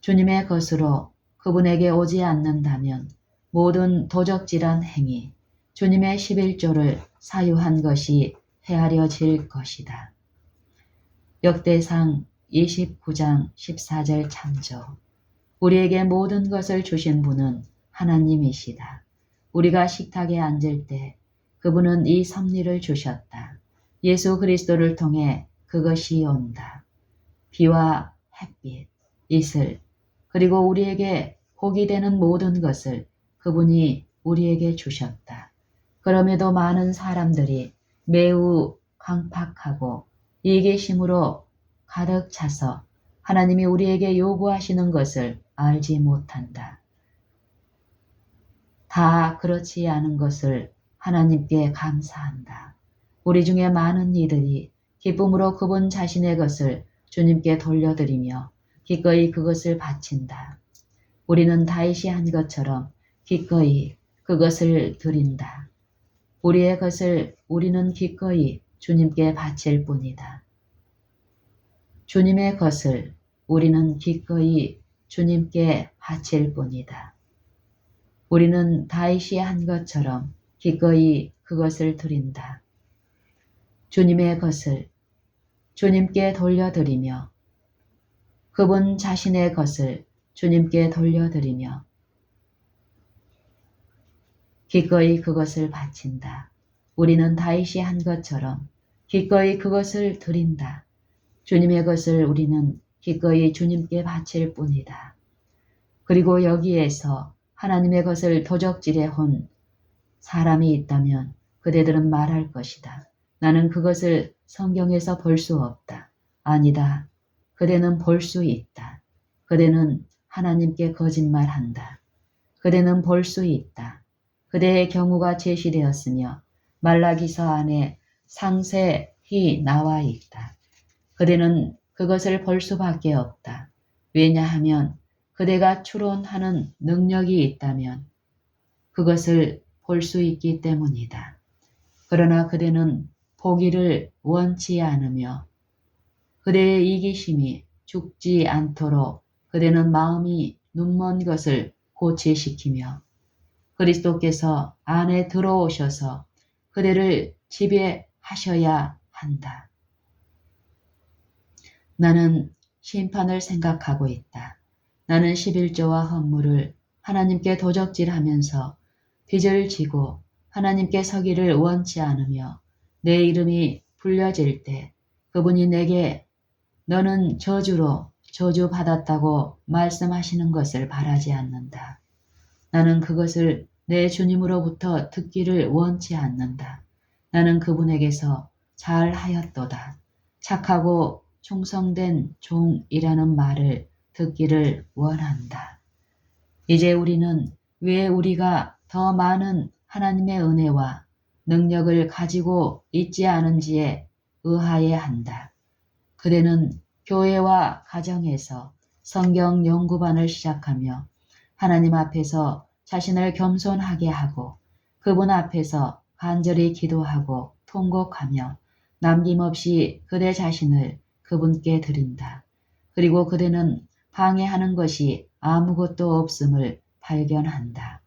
주님의 것으로 그분에게 오지 않는다면 모든 도적질한 행위, 주님의 11조를 사유한 것이 헤아려질 것이다. 역대상 29장 14절 참조. 우리에게 모든 것을 주신 분은 하나님이시다. 우리가 식탁에 앉을 때 그분은 이 섭리를 주셨다. 예수 그리스도를 통해 그것이 온다. 비와 햇빛, 이슬, 그리고 우리에게 복이 되는 모든 것을 그분이 우리에게 주셨다. 그럼에도 많은 사람들이 매우 강팍하고 이기심으로 가득 차서 하나님이 우리에게 요구하시는 것을 알지 못한다. 다 그렇지 않은 것을 하나님께 감사한다. 우리 중에 많은 이들이 기쁨으로 그분 자신의 것을 주님께 돌려드리며 기꺼이 그것을 바친다. 우리는 다윗이 한 것처럼 기꺼이 그것을 드린다. 우리의 것을 우리는 기꺼이 주님께 바칠 뿐이다. 주님의 것을 우리는 기꺼이 주님께 바칠 뿐이다. 우리는 다윗이 한 것처럼 기꺼이 그것을 드린다. 주님의 것을 주님께 돌려드리며 그분 자신의 것을 주님께 돌려드리며 기꺼이 그것을 바친다. 우리는 다윗이 한 것처럼 기꺼이 그것을 드린다. 주님의 것을 우리는 기꺼이 주님께 바칠 뿐이다. 그리고 여기에서 하나님의 것을 도적질해 온 사람이 있다면 그대들은 말할 것이다. 나는 그것을 성경에서 볼 수 없다. 아니다. 그대는 볼 수 있다. 그대는 하나님께 거짓말한다. 그대는 볼 수 있다. 그대의 경우가 제시되었으며 말라기서 안에 상세히 나와 있다. 그대는 그것을 볼 수밖에 없다. 왜냐하면 그대가 추론하는 능력이 있다면 그것을 볼 수 있기 때문이다. 그러나 그대는 보기를 원치 않으며 그대의 이기심이 죽지 않도록 그대는 마음이 눈먼 것을 고치시키며 그리스도께서 안에 들어오셔서 그대를 지배하셔야 한다. 나는 심판을 생각하고 있다. 나는 11조와 헌물을 하나님께 도적질하면서 빚을 지고 하나님께 서기를 원치 않으며 내 이름이 불려질 때 그분이 내게 너는 저주로 저주받았다고 말씀하시는 것을 바라지 않는다. 나는 그것을 내 주님으로부터 듣기를 원치 않는다. 나는 그분에게서 잘하였도다. 착하고 충성된 종이라는 말을 듣기를 원한다. 이제 우리는 왜 우리가 더 많은 하나님의 은혜와 능력을 가지고 있지 않은지에 의아해 한다. 그대는 교회와 가정에서 성경 연구반을 시작하며 하나님 앞에서 자신을 겸손하게 하고 그분 앞에서 간절히 기도하고 통곡하며 남김없이 그대 자신을 그분께 드린다. 그리고 그대는 방해하는 것이 아무것도 없음을 발견한다.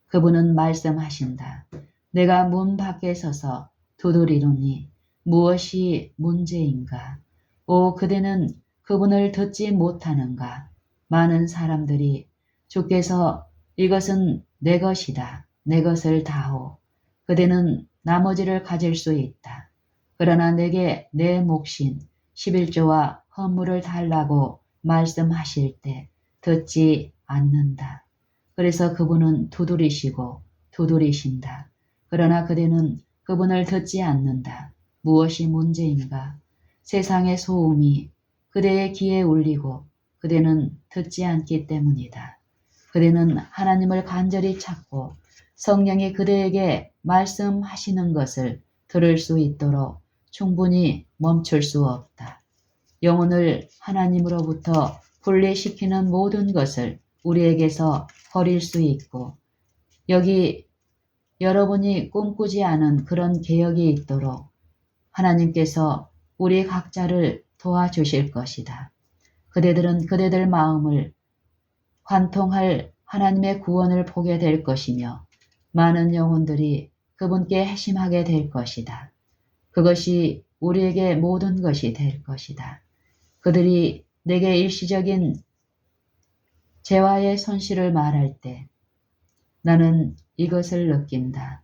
그분은 말씀하신다. 내가 문 밖에 서서 두드리노니 무엇이 문제인가? 오, 그대는 그분을 듣지 못하는가? 많은 사람들이 주께서 이것은 내 것이다. 내 것을 다오. 그대는 나머지를 가질 수 있다. 그러나 내게 내 몫인 11조와 헌물을 달라고 말씀하실 때 듣지 않는다. 그래서 그분은 두드리시고 두드리신다. 그러나 그대는 그분을 듣지 않는다. 무엇이 문제인가? 세상의 소음이 그대의 귀에 울리고 그대는 듣지 않기 때문이다. 그대는 하나님을 간절히 찾고 성령이 그대에게 말씀하시는 것을 들을 수 있도록 충분히 멈출 수 없다. 영혼을 하나님으로부터 분리시키는 모든 것을 우리에게서 버릴 수 있고 여기 여러분이 꿈꾸지 않은 그런 개혁이 있도록 하나님께서 우리 각자를 도와주실 것이다. 그대들은 그대들 마음을 관통할 하나님의 구원을 보게 될 것이며 많은 영혼들이 그분께 회심하게 될 것이다. 그것이 우리에게 모든 것이 될 것이다. 그들이 내게 일시적인 재화의 손실을 말할 때 나는 이것을 느낀다.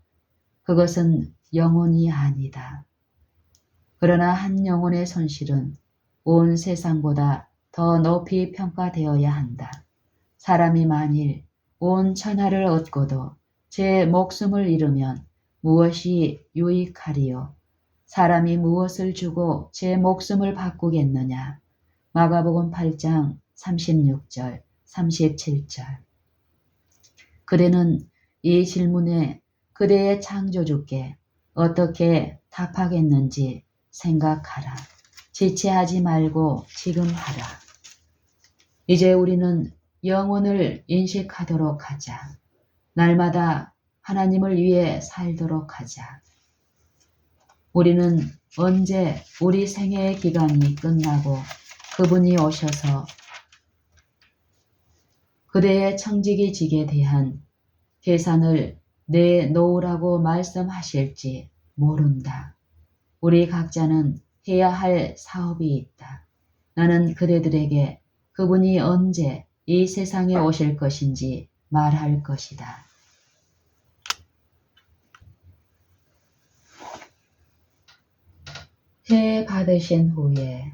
그것은 영혼이 아니다. 그러나 한 영혼의 손실은 온 세상보다 더 높이 평가되어야 한다. 사람이 만일 온 천하를 얻고도 제 목숨을 잃으면 무엇이 유익하리요? 사람이 무엇을 주고 제 목숨을 바꾸겠느냐? 마가복음 8장 36절 37절. 그대는 이 질문에 그대의 창조주께 어떻게 답하겠는지 생각하라. 지체하지 말고 지금 하라. 이제 우리는 영혼을 인식하도록 하자. 날마다 하나님을 위해 살도록 하자. 우리는 언제 우리 생애의 기간이 끝나고 그분이 오셔서 그대의 청지기직에 대한 계산을 내놓으라고 말씀하실지 모른다. 우리 각자는 해야 할 사업이 있다. 나는 그대들에게 그분이 언제 이 세상에 오실 것인지 말할 것이다. 해 받으신 후에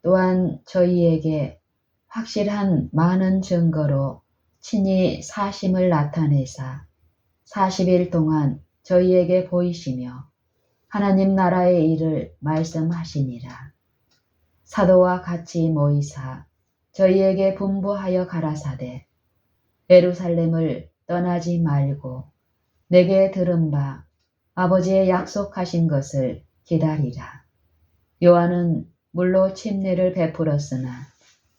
또한 저희에게 확실한 많은 증거로 친히 사심을 나타내사 40일 동안 저희에게 보이시며 하나님 나라의 일을 말씀하시니라. 사도와 같이 모이사 저희에게 분부하여 가라사대 예루살렘을 떠나지 말고 내게 들은 바 아버지의 약속하신 것을 기다리라. 요한은 물로 침례를 베풀었으나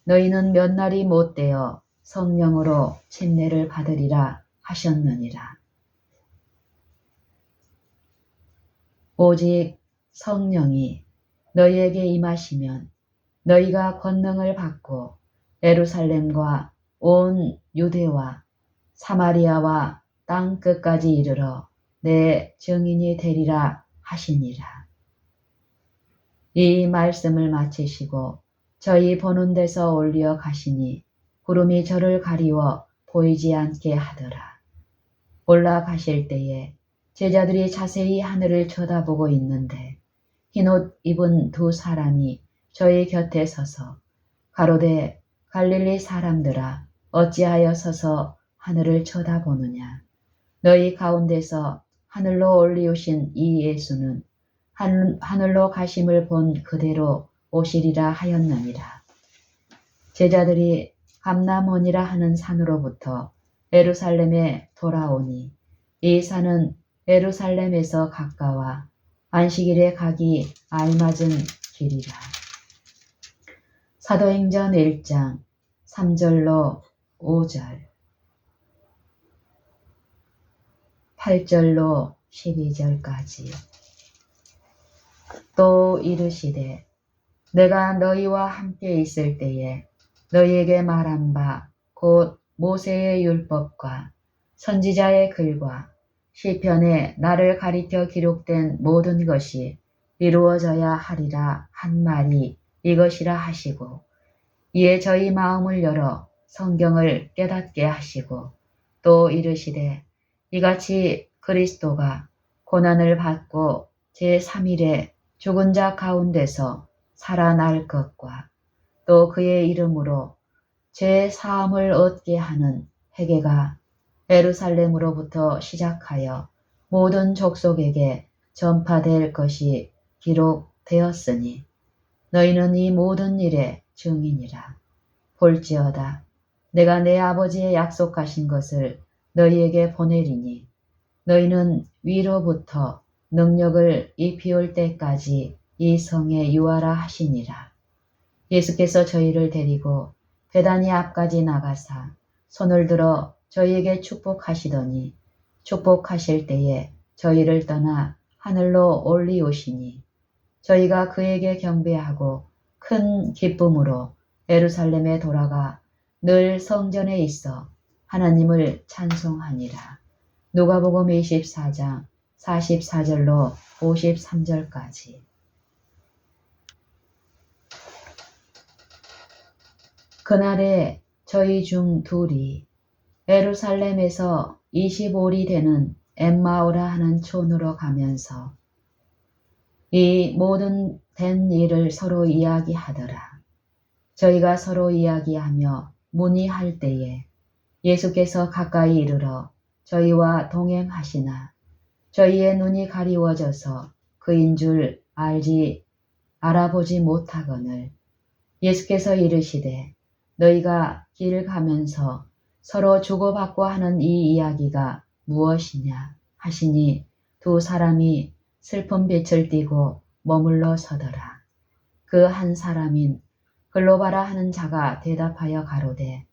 너희는 몇 날이 못되어 성령으로 침례를 받으리라 하셨느니라. 오직 성령이 너희에게 임하시면 너희가 권능을 받고 예루살렘과 온 유대와 사마리아와 땅 끝까지 이르러 내 증인이 되리라 하시니라. 이 말씀을 마치시고 저희 보는 데서 올려 가시니 구름이 저를 가리워 보이지 않게 하더라. 올라가실 때에 제자들이 자세히 하늘을 쳐다보고 있는데 흰옷 입은 두 사람이 저희 곁에 서서 가로되 갈릴리 사람들아 어찌하여 서서 하늘을 쳐다보느냐. 너희 가운데서 하늘로 올리우신 이 예수는 하늘로 가심을 본 그대로 오시리라 하였느니라. 제자들이 감람원이라 하는 산으로부터 예루살렘에 돌아오니 이 산은 예루살렘에서 가까워 안식일에 가기 알맞은 길이라. 사도행전 1장 3절로 5절 8절로 12절까지. 또 이르시되 내가 너희와 함께 있을 때에 너희에게 말한 바 곧 모세의 율법과 선지자의 글과 시편에 나를 가리켜 기록된 모든 것이 이루어져야 하리라 한 말이 이것이라 하시고 이에 저희 마음을 열어 성경을 깨닫게 하시고 또 이르시되 이같이 그리스도가 고난을 받고 제3일에 죽은 자 가운데서 살아날 것과 또 그의 이름으로 죄 사함을 얻게 하는 회개가 예루살렘으로부터 시작하여 모든 족속에게 전파될 것이 기록되었으니 너희는 이 모든 일의 증인이라. 볼지어다 내가 내 아버지의 약속하신 것을 너희에게 보내리니 너희는 위로부터 능력을 입히올 때까지 이 성에 유하라 하시니라. 예수께서 저희를 데리고 베다니 앞까지 나가사 손을 들어 저희에게 축복하시더니 축복하실 때에 저희를 떠나 하늘로 올리오시니 저희가 그에게 경배하고 큰 기쁨으로 예루살렘에 돌아가 늘 성전에 있어 하나님을 찬송하니라. 누가복음 24장 44절로 53절까지. 그날에 저희 중 둘이 예루살렘에서 25리 되는 엠마오라 하는 촌으로 가면서 이 모든 된 일을 서로 이야기하더라. 저희가 서로 이야기하며 문의할 때에 예수께서 가까이 이르러 저희와 동행하시나 저희의 눈이 가리워져서 그인 줄 알아보지 못하거늘 예수께서 이르시되 너희가 길 가면서 서로 주고받고 하는 이 이야기가 무엇이냐 하시니 두 사람이 슬픈 빛을 띠고 머물러 서더라. 그 한 사람인 글로바라 하는 자가 대답하여 가로되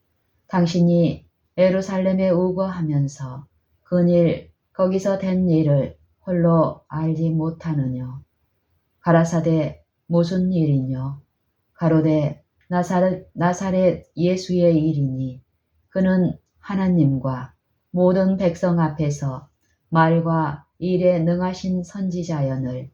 당신이 예루살렘에 우거하면서 그일 거기서 된 일을 홀로 알지 못하느뇨. 가라사대 무슨 일이뇨. 가로되 나사렛 예수의 일이니 그는 하나님과 모든 백성 앞에서 말과 일에 능하신 선지자연을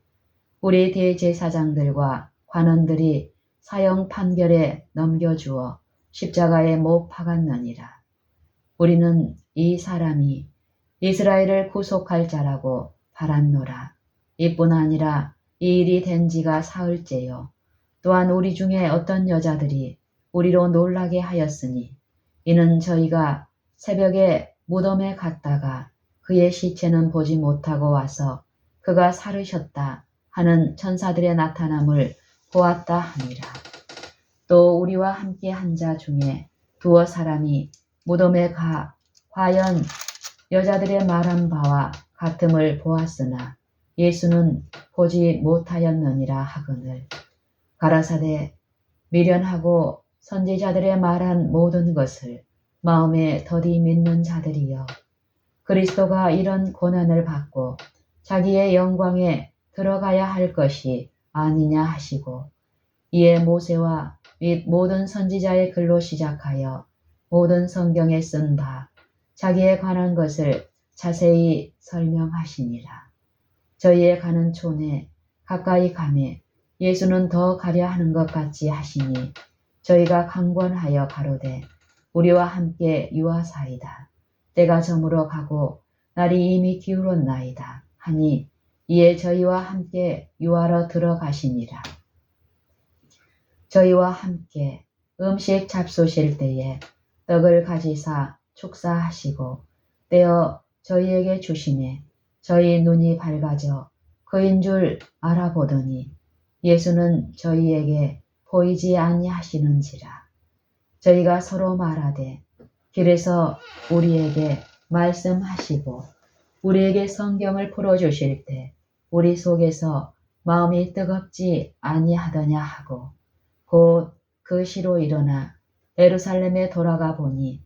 우리 대제사장들과 관원들이 사형 판결에 넘겨주어 십자가에 못 박았느니라. 우리는 이 사람이 이스라엘을 구속할 자라고 바랐노라. 이뿐 아니라 이 일이 된 지가 사흘째요. 또한 우리 중에 어떤 여자들이 우리로 놀라게 하였으니 이는 저희가 새벽에 무덤에 갔다가 그의 시체는 보지 못하고 와서 그가 살으셨다 하는 천사들의 나타남을 보았다 하니라. 또 우리와 함께 한 자 중에 두어 사람이 무덤에 가 과연 여자들의 말한 바와 같음을 보았으나 예수는 보지 못하였느니라 하거늘 가라사대 미련하고 선지자들의 말한 모든 것을 마음에 더디 믿는 자들이여 그리스도가 이런 고난을 받고 자기의 영광에 들어가야 할 것이 아니냐 하시고 이에 모세와 및 모든 선지자의 글로 시작하여 모든 성경에 쓴 바 자기에 관한 것을 자세히 설명하시니라. 저희의 가는 촌에 가까이 가매 예수는 더 가려 하는 것 같이 하시니 저희가 강권하여 가로되 우리와 함께 유하사이다. 때가 저물어 가고 날이 이미 기울었나이다 하니 이에 저희와 함께 유하러 들어가시니라. 저희와 함께 음식 잡수실 때에 떡을 가지사 축사하시고 떼어 저희에게 주시매 저희 눈이 밝아져 그인 줄 알아보더니 예수는 저희에게 보이지 아니하시는지라. 저희가 서로 말하되 길에서 우리에게 말씀하시고 우리에게 성경을 풀어주실 때 우리 속에서 마음이 뜨겁지 아니하더냐 하고 곧 그 시로 일어나 예루살렘에 돌아가 보니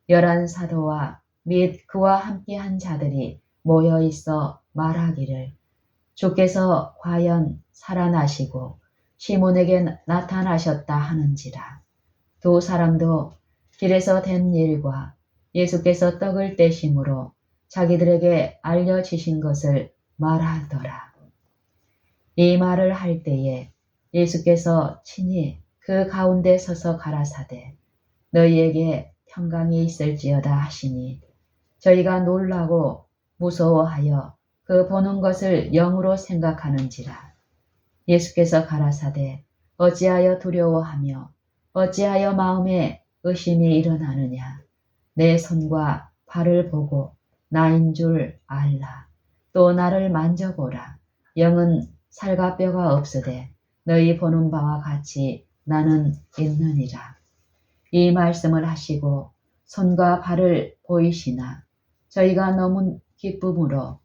11 사도와 및 그와 함께한 자들이 모여 있어 말하기를 주께서 과연 살아나시고 시몬에게 나타나셨다 하는지라. 두 사람도 길에서 된 일과 예수께서 떡을 떼심으로 자기들에게 알려지신 것을 말하더라. 이 말을 할 때에 예수께서 친히 그 가운데 서서 가라사대 너희에게 평강이 있을지어다 하시니 저희가 놀라고 무서워하여 그 보는 것을 영으로 생각하는지라. 예수께서 가라사대 어찌하여 두려워하며 어찌하여 마음에 의심이 일어나느냐. 내 손과 발을 보고 나인 줄 알라. 또 나를 만져보라. 영은 살과 뼈가 없으되 너희 보는 바와 같이 나는 있느니라. 이 말씀을 하시고 손과 발을 보이시나 저희가 너무 기쁨으로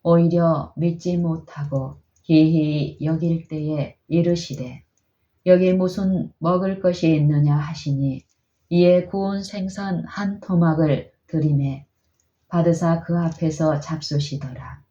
오히려 믿지 못하고 기히 여길 때에 이르시되 여기 무슨 먹을 것이 있느냐 하시니 이에 구운 생선 한 토막을 들이매 받으사 그 앞에서 잡수시더라.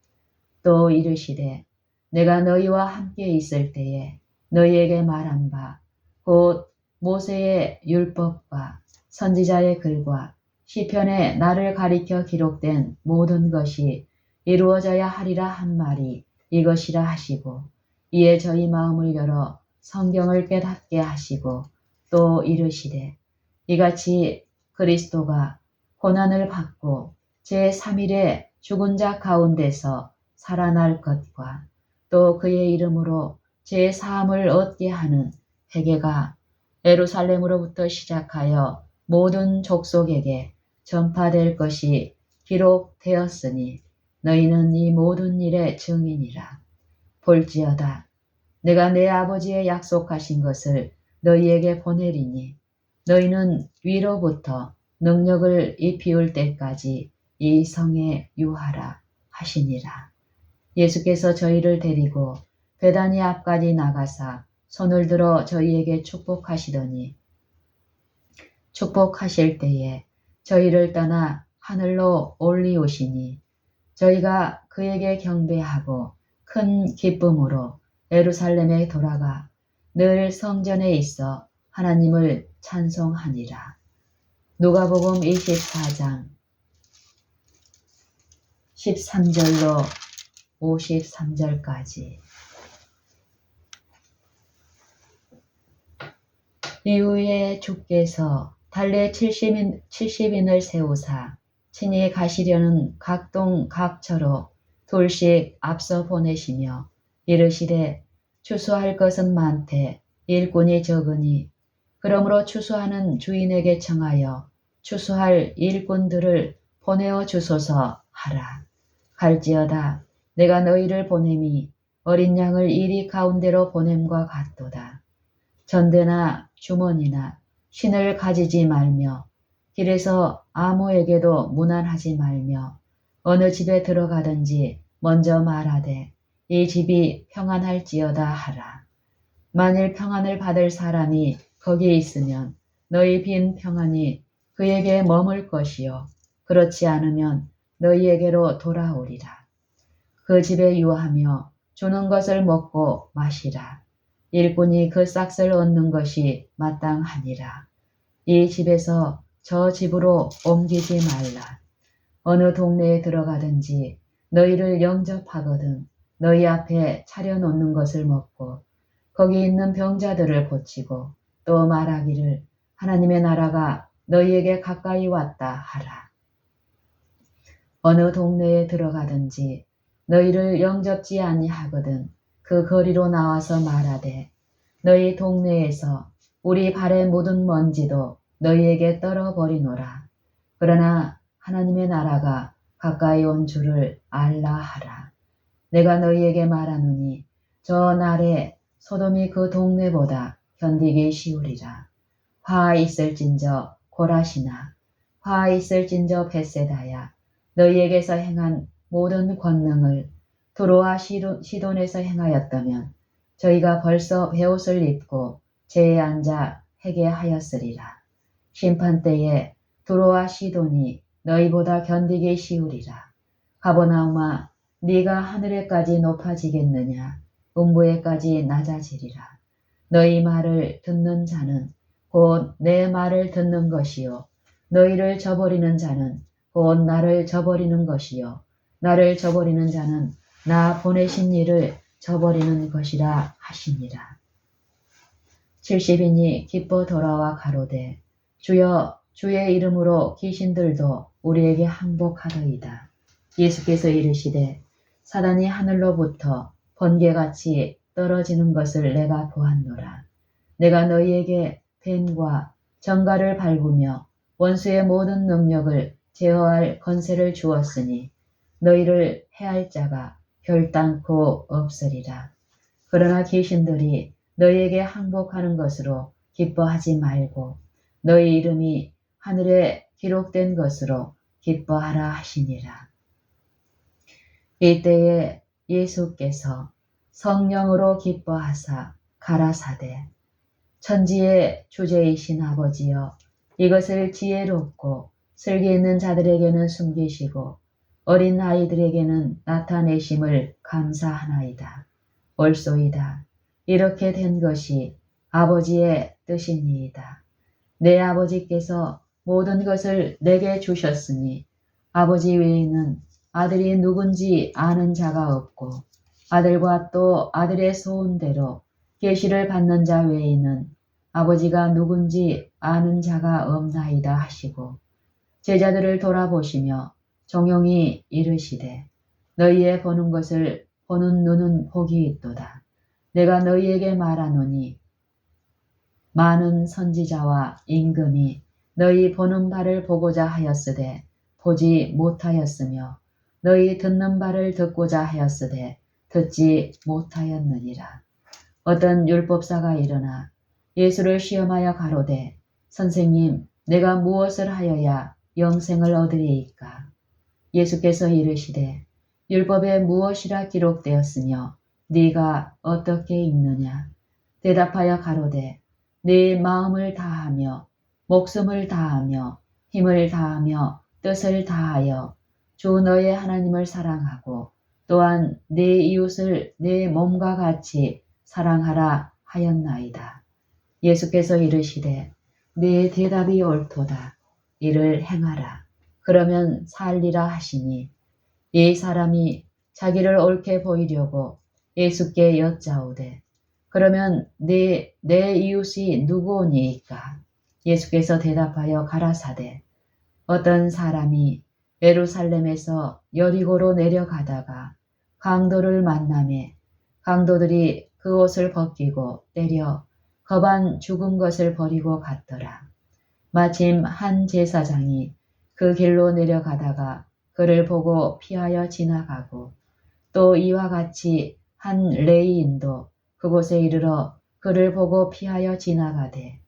또 이르시되 내가 너희와 함께 있을 때에 너희에게 말한 바 곧 모세의 율법과 선지자의 글과 시편에 나를 가리켜 기록된 모든 것이 이루어져야 하리라 한 말이 이것이라 하시고 이에 저희 마음을 열어 성경을 깨닫게 하시고 또 이르시되 이같이 그리스도가 고난을 받고 제3일에 죽은 자 가운데서 살아날 것과 또 그의 이름으로 제4함을 얻게 하는 회개가 예루살렘으로부터 시작하여 모든 족속에게 전파될 것이 기록되었으니 너희는 이 모든 일의 증인이라. 볼지어다 내가 내 아버지의 약속하신 것을 너희에게 보내리니 너희는 위로부터 능력을 입히울 때까지 이 성에 유하라 하시니라. 예수께서 저희를 데리고 베다니 앞까지 나가사 손을 들어 저희에게 축복하시더니 축복하실 때에 저희를 떠나 하늘로 올리우시니 저희가 그에게 경배하고 큰 기쁨으로 예루살렘에 돌아가 늘 성전에 있어 하나님을 찬송하니라. 누가복음 24장 13절로 53절까지. 이후에 주께서 달래 70인을 세우사 친히 가시려는 각동 각처로 둘씩 앞서 보내시며 이르시되 추수할 것은 많되 일꾼이 적으니 그러므로 추수하는 주인에게 청하여 추수할 일꾼들을 보내어 주소서 하라. 갈지어다 내가 너희를 보냄이 어린 양을 이리 가운데로 보냄과 같도다. 전대나 주머니나 신을 가지지 말며 길에서 아무에게도 무난하지 말며 어느 집에 들어가든지 먼저 말하되 이 집이 평안할지어다 하라. 만일 평안을 받을 사람이 거기 있으면 너희 빈 평안이 그에게 머물 것이요 그렇지 않으면 너희에게로 돌아오리라. 그 집에 유하며 주는 것을 먹고 마시라. 일꾼이 그 싹을 얻는 것이 마땅하니라. 이 집에서 저 집으로 옮기지 말라. 어느 동네에 들어가든지 너희를 영접하거든 너희 앞에 차려놓는 것을 먹고 거기 있는 병자들을 고치고 또 말하기를 하나님의 나라가 너희에게 가까이 왔다 하라. 어느 동네에 들어가든지 너희를 영접지 아니하거든 그 거리로 나와서 말하되 너희 동네에서 우리 발에 묻은 먼지도 너희에게 떨어버리노라. 그러나 하나님의 나라가 가까이 온 줄을 알라 하라. 내가 너희에게 말하노니 저 날에 소돔이 그 동네보다 견디기 쉬우리라. 화 있을진저 고라시나 화 있을진저 벳세다야 너희에게서 행한 모든 권능을 두로와 시돈에서 행하였다면 저희가 벌써 베옷을 입고 제에 앉아 회개하였으리라. 심판때에 두로와 시돈이 너희보다 견디기 쉬우리라. 가버나움아 네가 하늘에까지 높아지겠느냐 음부에까지 낮아지리라. 너희 말을 듣는 자는 곧 내 말을 듣는 것이요 너희를 저버리는 자는 곧 나를 저버리는 것이요 나를 저버리는 자는 나 보내신 이를 저버리는 것이라 하시니라. 70인이 기뻐 돌아와 가로되 주여 주의 이름으로 귀신들도 우리에게 항복하더이다. 예수께서 이르시되 사단이 하늘로부터 번개같이 떨어지는 것을 내가 보았노라. 내가 너희에게 뱀과 정갈을 밟으며 원수의 모든 능력을 제어할 권세를 주었으니 너희를 해할 자가 결단코 없으리라. 그러나 귀신들이 너희에게 항복하는 것으로 기뻐하지 말고 너희 이름이 하늘에 기록된 것으로 기뻐하라 하시니라. 이때에 예수께서 성령으로 기뻐하사 가라사대 천지의 주제이신 아버지여 이것을 지혜롭고 슬기 있는 자들에게는 숨기시고 어린 아이들에게는 나타내심을 감사하나이다. 옳소이다. 이렇게 된 것이 아버지의 뜻이니이다. 내 아버지께서 모든 것을 내게 주셨으니 아버지 외에는 아들이 누군지 아는 자가 없고 아들과 또 아들의 소원대로 계시를 받는 자 외에는 아버지가 누군지 아는 자가 없나이다 하시고 제자들을 돌아보시며 종용이 이르시되 너희의 보는 것을 보는 눈은 복이 있도다. 내가 너희에게 말하노니 많은 선지자와 임금이 너희 보는 바를 보고자 하였으되 보지 못하였으며 너희 듣는 바를 듣고자 하였으되 듣지 못하였느니라. 어떤 율법사가 일어나 예수를 시험하여 가로되 선생님, 내가 무엇을 하여야 영생을 얻으리이까? 예수께서 이르시되 율법에 무엇이라 기록되었으며 네가 어떻게 읽느냐? 대답하여 가로되 네 마음을 다하며 목숨을 다하며 힘을 다하며 뜻을 다하여 주 너의 하나님을 사랑하고 또한 네 이웃을 네 몸과 같이 사랑하라 하였나이다. 예수께서 이르시되 네 대답이 옳도다. 이를 행하라. 그러면 살리라 하시니 이 사람이 자기를 옳게 보이려고 예수께 여짜오되 그러면 내 이웃이 누구오니이까? 예수께서 대답하여 가라사대 어떤 사람이 예루살렘에서 여리고로 내려가다가 강도를 만나매 강도들이 그 옷을 벗기고 때려 거반 죽은 것을 버리고 갔더라. 마침 한 제사장이 그 길로 내려가다가 그를 보고 피하여 지나가고 또 이와 같이 한 레위인도 그곳에 이르러 그를 보고 피하여 지나가되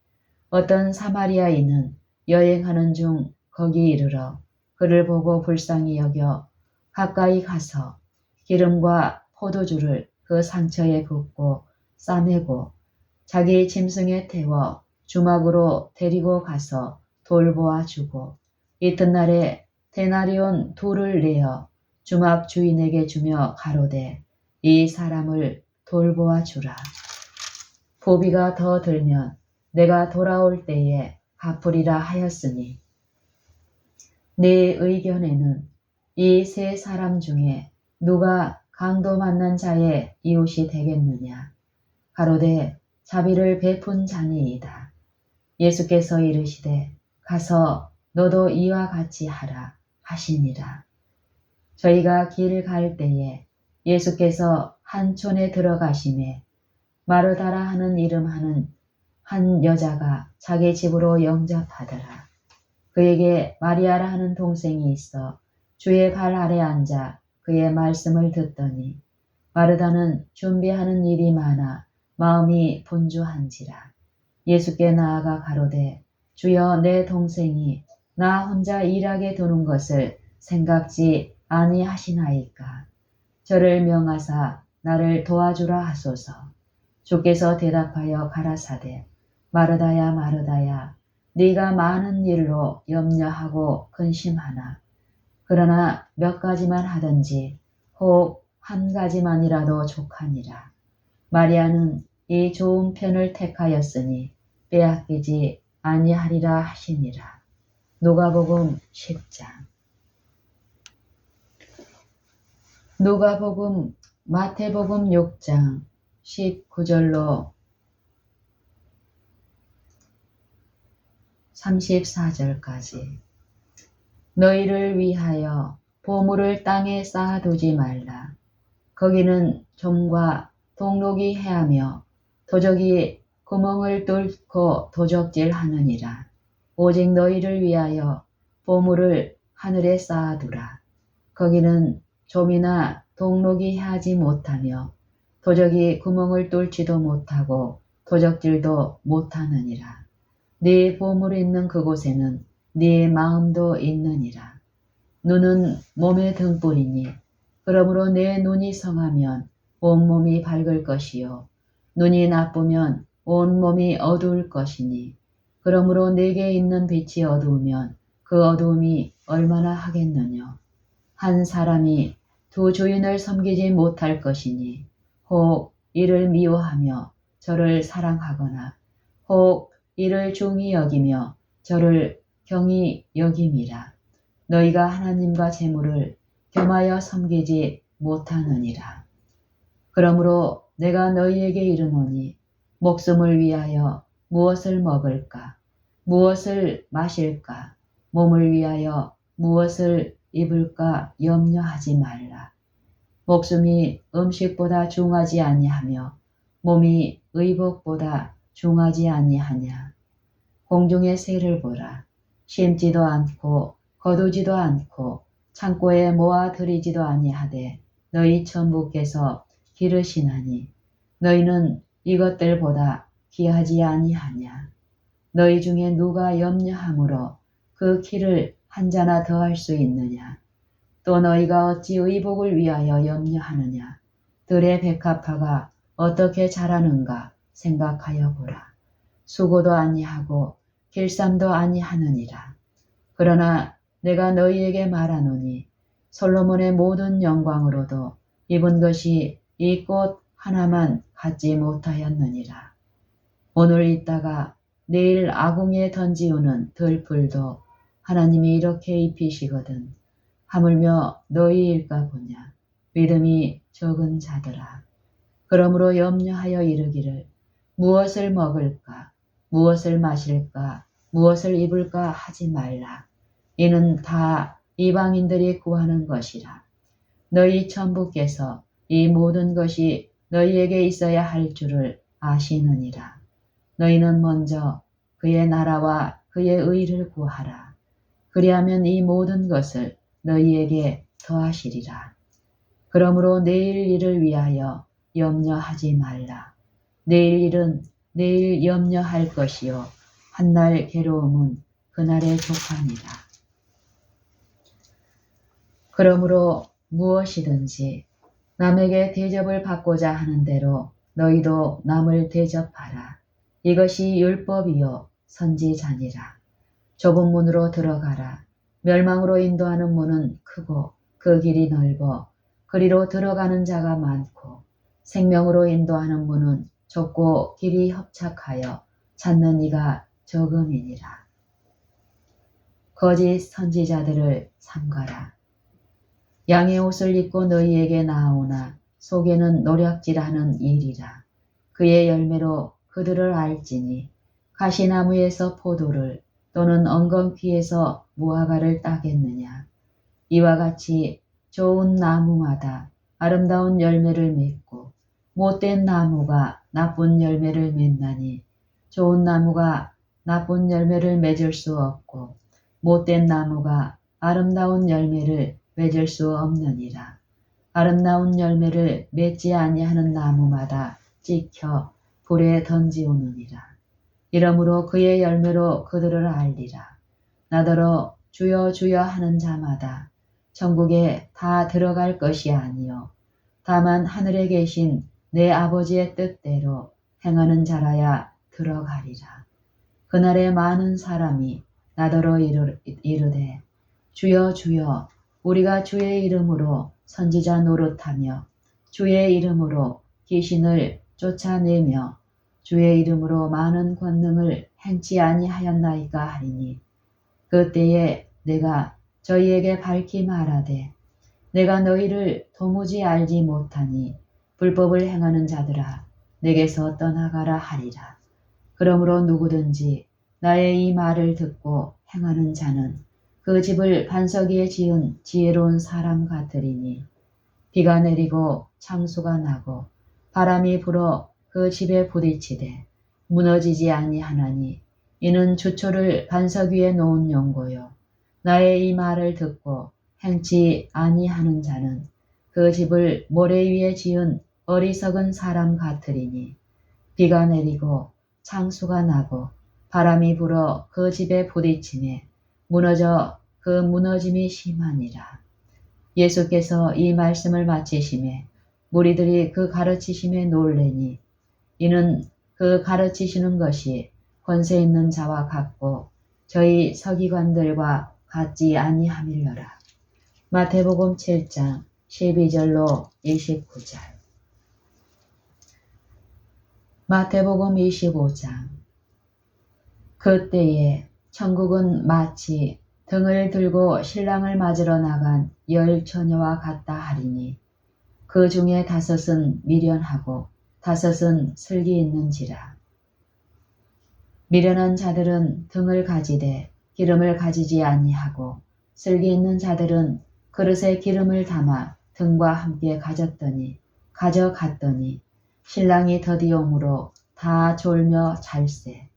어떤 사마리아인은 여행하는 중 거기 이르러 그를 보고 불쌍히 여겨 가까이 가서 기름과 포도주를 그 상처에 붓고 싸매고 자기 짐승에 태워 주막으로 데리고 가서 돌보아 주고 이튿날에 데나리온 둘을 내어 주막 주인에게 주며 가로되 이 사람을 돌보아 주라. 보비가 더 들면 내가 돌아올 때에 갚으리라 하였으니 네 의견에는 이 세 사람 중에 누가 강도 만난 자의 이웃이 되겠느냐? 가로되 자비를 베푼 자니이다. 예수께서 이르시되 가서 너도 이와 같이 하라 하시니라. 저희가 길 갈 때에 예수께서 한 촌에 들어가심에 마르다라 하는 이름하는 한 여자가 자기 집으로 영접하더라. 그에게 마리아라 하는 동생이 있어 주의 발 아래 앉아 그의 말씀을 듣더니 마르다는 준비하는 일이 많아 마음이 분주한지라. 예수께 나아가 가로되 주여 내 동생이 나 혼자 일하게 두는 것을 생각지 아니하시나이까? 저를 명하사 나를 도와주라 하소서. 주께서 대답하여 가라사대 마르다야 마르다야 네가 많은 일로 염려하고 근심하나 그러나 몇 가지만 하든지 혹 한 가지만이라도 족하니라. 마리아는 이 좋은 편을 택하였으니 빼앗기지 아니하리라 하시니라. 누가복음 10장. 누가복음 마태복음 6장 19절로 34절까지. 너희를 위하여 보물을 땅에 쌓아두지 말라. 거기는 좀과 동록이 해하며 도적이 구멍을 뚫고 도적질 하느니라. 오직 너희를 위하여 보물을 하늘에 쌓아두라. 거기는 좀이나 동록이 해하지 못하며 도적이 구멍을 뚫지도 못하고 도적질도 못하느니라. 네 보물이 있는 그곳에는 네 마음도 있느니라. 눈은 몸의 등불이니 그러므로 내 눈이 성하면 온몸이 밝을 것이요 눈이 나쁘면 온몸이 어두울 것이니 그러므로 내게 있는 빛이 어두우면 그 어두움이 얼마나 하겠느냐. 한 사람이 두 주인을 섬기지 못할 것이니 혹 이를 미워하며 저를 사랑하거나 혹 이를 중히 여기며 저를 경히 여김이라. 너희가 하나님과 재물을 겸하여 섬기지 못하느니라. 그러므로 내가 너희에게 이르노니 목숨을 위하여 무엇을 먹을까? 무엇을 마실까? 몸을 위하여 무엇을 입을까 염려하지 말라. 목숨이 음식보다 중하지 아니하며 몸이 의복보다 중하지 아니하냐. 공중의 새를 보라. 심지도 않고 거두지도 않고 창고에 모아 들이지도 아니하되 너희 천부께서 기르시나니 너희는 이것들보다 귀하지 아니하냐. 너희 중에 누가 염려함으로 그 키를 한 자나 더할 수 있느냐? 또 너희가 어찌 의복을 위하여 염려하느냐? 들의 백합화가 어떻게 자라는가 생각하여 보라. 수고도 아니하고 길쌈도 아니하느니라. 그러나 내가 너희에게 말하노니 솔로몬의 모든 영광으로도 입은 것이 이 꽃 하나만 갖지 못하였느니라. 오늘 있다가 내일 아궁이에 던지우는 들풀도 하나님이 이렇게 입히시거든. 하물며 너희일까 보냐. 믿음이 적은 자들아. 그러므로 염려하여 이르기를 무엇을 먹을까, 무엇을 마실까, 무엇을 입을까 하지 말라. 이는 다 이방인들이 구하는 것이라. 너희 천부께서 이 모든 것이 너희에게 있어야 할 줄을 아시느니라. 너희는 먼저 그의 나라와 그의 의를 구하라. 그리하면 이 모든 것을 너희에게 더하시리라. 그러므로 내일 일을 위하여 염려하지 말라. 내일 일은 내일 염려할 것이요 한날 괴로움은 그날의 족함이라. 그러므로 무엇이든지 남에게 대접을 받고자 하는 대로 너희도 남을 대접하라. 이것이 율법이요 선지자니라. 좁은 문으로 들어가라. 멸망으로 인도하는 문은 크고 그 길이 넓어 그리로 들어가는 자가 많고 생명으로 인도하는 문은 좁고 길이 협착하여 찾는 이가 적음이니라. 거짓 선지자들을 삼가라. 양의 옷을 입고 너희에게 나아오나 속에는 노략질하는 일이라. 그의 열매로 그들을 알지니 가시나무에서 포도를 또는 엉겅퀴에서 무화과를 따겠느냐. 이와 같이 좋은 나무마다 아름다운 열매를 맺고 못된 나무가 나쁜 열매를 맺나니 좋은 나무가 나쁜 열매를 맺을 수 없고 못된 나무가 아름다운 열매를 맺을 수 없느니라. 아름다운 열매를 맺지 아니하는 나무마다 찍혀 불에 던지오느니라. 이러므로 그의 열매로 그들을 알리라. 나더러 주여 주여 하는 자마다 천국에 다 들어갈 것이 아니요 다만 하늘에 계신 내 아버지의 뜻대로 행하는 자라야 들어가리라. 그날에 많은 사람이 나더러 이르되 주여 주여 우리가 주의 이름으로 선지자 노릇하며 주의 이름으로 귀신을 쫓아내며 주의 이름으로 많은 권능을 행치 아니하였나이까 하리니 그때에 내가 저희에게 밝히 말하되 내가 너희를 도무지 알지 못하니 불법을 행하는 자들아 내게서 떠나가라 하리라. 그러므로 누구든지 나의 이 말을 듣고 행하는 자는 그 집을 반석 위에 지은 지혜로운 사람 같으리니 비가 내리고 창수가 나고 바람이 불어 그 집에 부딪히되 무너지지 아니하나니 이는 주초를 반석 위에 놓은 용고요. 나의 이 말을 듣고 행치 아니하는 자는 그 집을 모래 위에 지은 어리석은 사람 같으리니 비가 내리고 창수가 나고 바람이 불어 그 집에 부딪히매 무너져 그 무너짐이 심하니라. 예수께서 이 말씀을 마치심에 무리들이 그 가르치심에 놀래니 이는 그 가르치시는 것이 권세 있는 자와 같고 저희 서기관들과 같지 아니함일러라. 마태복음 7장 12절로 29절. 마태복음 25장. 그때에 천국은 마치 등을 들고 신랑을 맞으러 나간 10 처녀와 같다 하리니 그 중에 5은 미련하고 5은 슬기 있는지라. 미련한 자들은 등을 가지되 기름을 가지지 아니하고 슬기 있는 자들은 그릇에 기름을 담아 등과 함께 가져갔더니 신랑이 더디오므로 다 졸며 잘세.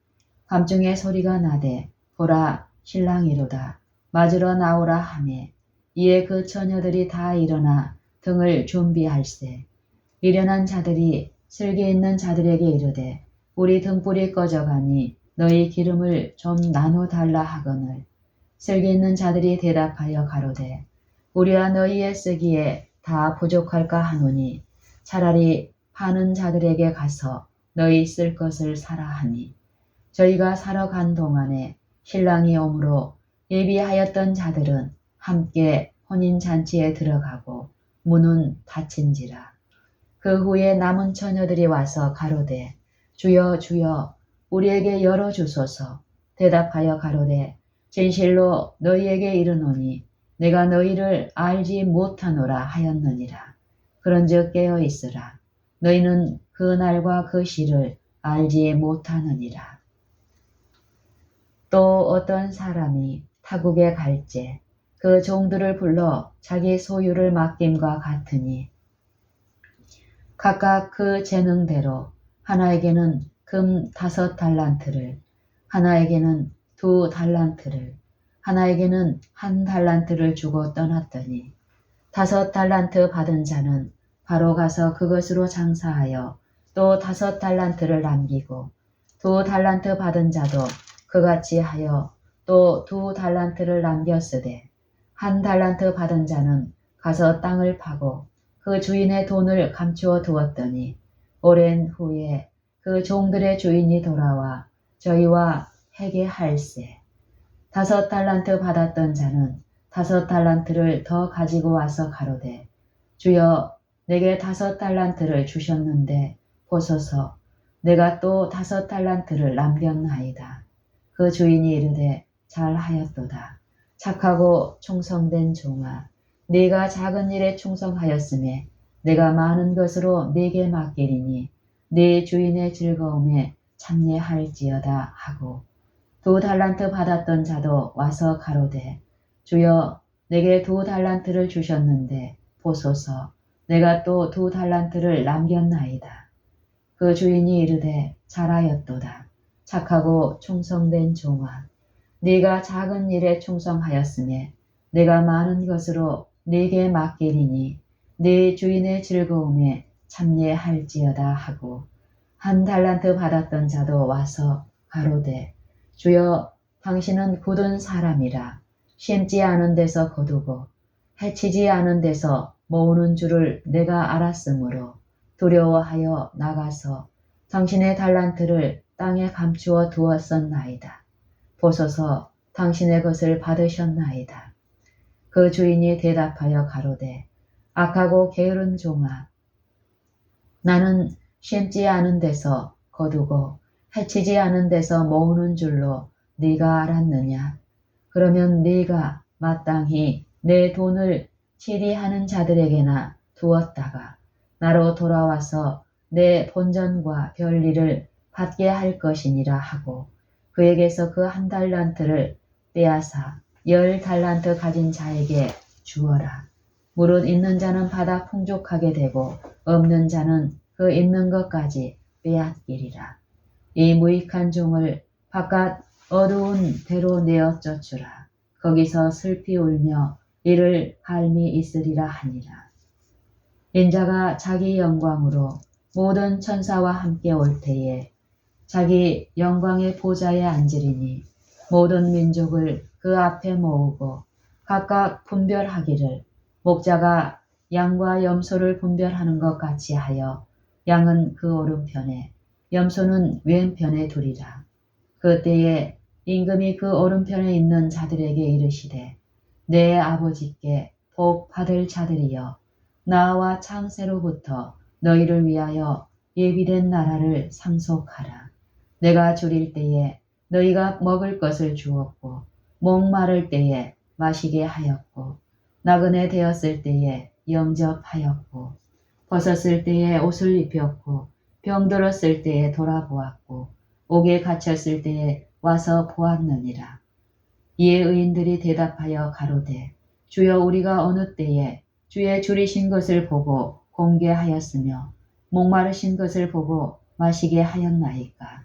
밤중에 소리가 나되 보라 신랑이로다 맞으러 나오라 하매 이에 그 처녀들이 다 일어나 등을 준비할세. 미련한 자들이 슬기 있는 자들에게 이르되 우리 등불이 꺼져가니 너희 기름을 좀 나눠 달라 하거늘 슬기 있는 자들이 대답하여 가로되 우리와 너희의 쓰기에 다 부족할까 하노니 차라리 파는 자들에게 가서 너희 쓸 것을 사라 하니 저희가 사러 간 동안에 신랑이 오므로 예비하였던 자들은 함께 혼인잔치에 들어가고 문은 닫힌지라. 그 후에 남은 처녀들이 와서 가로되 주여 주여 우리에게 열어주소서. 대답하여 가로되 진실로 너희에게 이르노니 내가 너희를 알지 못하노라 하였느니라. 그런즉 깨어 있으라. 너희는 그 날과 그 시를 알지 못하느니라. 또 어떤 사람이 타국에 갈제 그 종들을 불러 자기 소유를 맡김과 같으니 각각 그 재능대로 하나에게는 금 5달란트를 하나에게는 2달란트를 하나에게는 1달란트를 주고 떠났더니 5달란트 받은 자는 바로 가서 그것으로 장사하여 또 5달란트를 남기고 2달란트 받은 자도 그같이 하여 또 2달란트를 남겼으되 1달란트 받은 자는 가서 땅을 파고 그 주인의 돈을 감추어 두었더니 오랜 후에 그 종들의 주인이 돌아와 저희와 회개할세. 5달란트 받았던 자는 5달란트를 더 가지고 와서 가로되 주여 내게 5달란트를 주셨는데 보소서 내가 또 5달란트를 남겼나이다. 그 주인이 이르되 잘하였도다. 착하고 충성된 종아 네가 작은 일에 충성하였음에 내가 많은 것으로 네게 맡기리니 네 주인의 즐거움에 참여할지어다 하고 2달란트 받았던 자도 와서 가로되 주여 내게 2달란트를 주셨는데 보소서 내가 또 2달란트를 남겼나이다. 그 주인이 이르되 잘하였도다. 착하고 충성된 종아 네가 작은 일에 충성하였음에 내가 많은 것으로 네게 맡기리니 네 주인의 즐거움에 참여할지어다 하고 1달란트 받았던 자도 와서 가로되 주여 당신은 굳은 사람이라 심지 않은 데서 거두고 해치지 않은 데서 모으는 줄을 내가 알았으므로 두려워하여 나가서 당신의 달란트를 땅에 감추어 두었었나이다. 보소서 당신의 것을 받으셨나이다. 그 주인이 대답하여 가로되 악하고 게으른 종아 나는 심지 않은 데서 거두고 해치지 않은 데서 모으는 줄로 네가 알았느냐. 그러면 네가 마땅히 내 돈을 치리하는 자들에게나 두었다가 나로 돌아와서 내 본전과 별일을 받게 할 것이니라 하고 그에게서 그 1달란트를 빼앗아 10달란트 가진 자에게 주어라. 무릇 있는 자는 받아 풍족하게 되고 없는 자는 그 있는 것까지 빼앗기리라. 이 무익한 종을 바깥 어두운 데로 내어 쫓으라. 거기서 슬피 울며 이를 갈미 있으리라 하니라. 인자가 자기 영광으로 모든 천사와 함께 올 때에 자기 영광의 보좌에 앉으리니 모든 민족을 그 앞에 모으고 각각 분별하기를 목자가 양과 염소를 분별하는 것 같이 하여 양은 그 오른편에 염소는 왼편에 두리라. 그때에 임금이 그 오른편에 있는 자들에게 이르시되 내 아버지께 복 받을 자들이여 나와 창세로부터 너희를 위하여 예비된 나라를 상속하라. 내가 줄일 때에 너희가 먹을 것을 주었고 목마를 때에 마시게 하였고 나그네 되었을 때에 영접하였고 벗었을 때에 옷을 입혔고 병들었을 때에 돌아보았고 옥에 갇혔을 때에 와서 보았느니라. 이에 의인들이 대답하여 가로되 주여 우리가 어느 때에 주의 줄이신 것을 보고 공개하였으며 목마르신 것을 보고 마시게 하였나이까.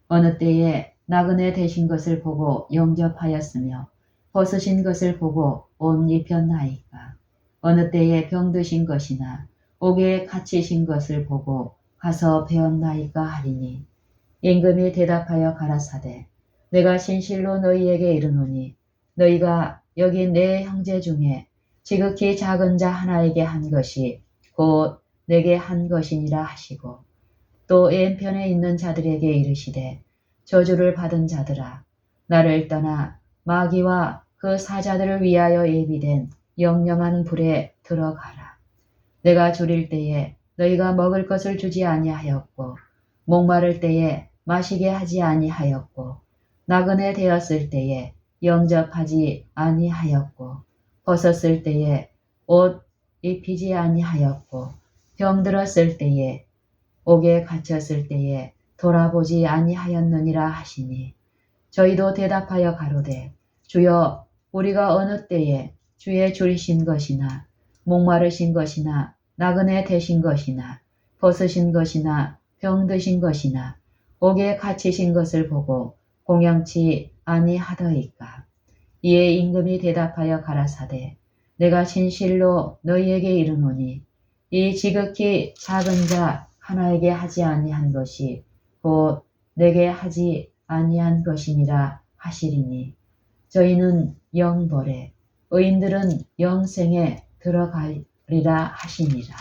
어느 때에 나그네 되신 것을 보고 영접하였으며 벗으신 것을 보고 옷 입혔나이까. 어느 때에 병드신 것이나 옥에 갇히신 것을 보고 가서 배웠나이까 하리니 임금이 대답하여 가라사대 내가 진실로 너희에게 이르노니 너희가 여기 내 형제 중에 지극히 작은 자 하나에게 한 것이 곧 내게 한 것이니라 하시고 또 왼편에 있는 자들에게 이르시되 저주를 받은 자들아 나를 떠나 마귀와 그 사자들을 위하여 예비된 영영한 불에 들어가라. 내가 줄일 때에 너희가 먹을 것을 주지 아니하였고 목마를 때에 마시게 하지 아니하였고 나그네 되었을 때에 영접하지 아니하였고 벗었을 때에 옷 입히지 아니하였고 병들었을 때에 옥에 갇혔을 때에 돌아보지 아니하였느니라 하시니 저희도 대답하여 가로되 주여 우리가 어느 때에 주의 줄이신 것이나 목마르신 것이나 나그네 되신 것이나 벗으신 것이나 병드신 것이나 옥에 갇히신 것을 보고 공양치 아니하더이까. 이에 임금이 대답하여 가라사대 내가 진실로 너희에게 이르노니 이 지극히 작은 자 하나에게 하지 아니한 것이 곧 내게 하지 아니한 것이니라 하시리니 저희는 영벌에 의인들은 영생에 들어가리라 하시니라.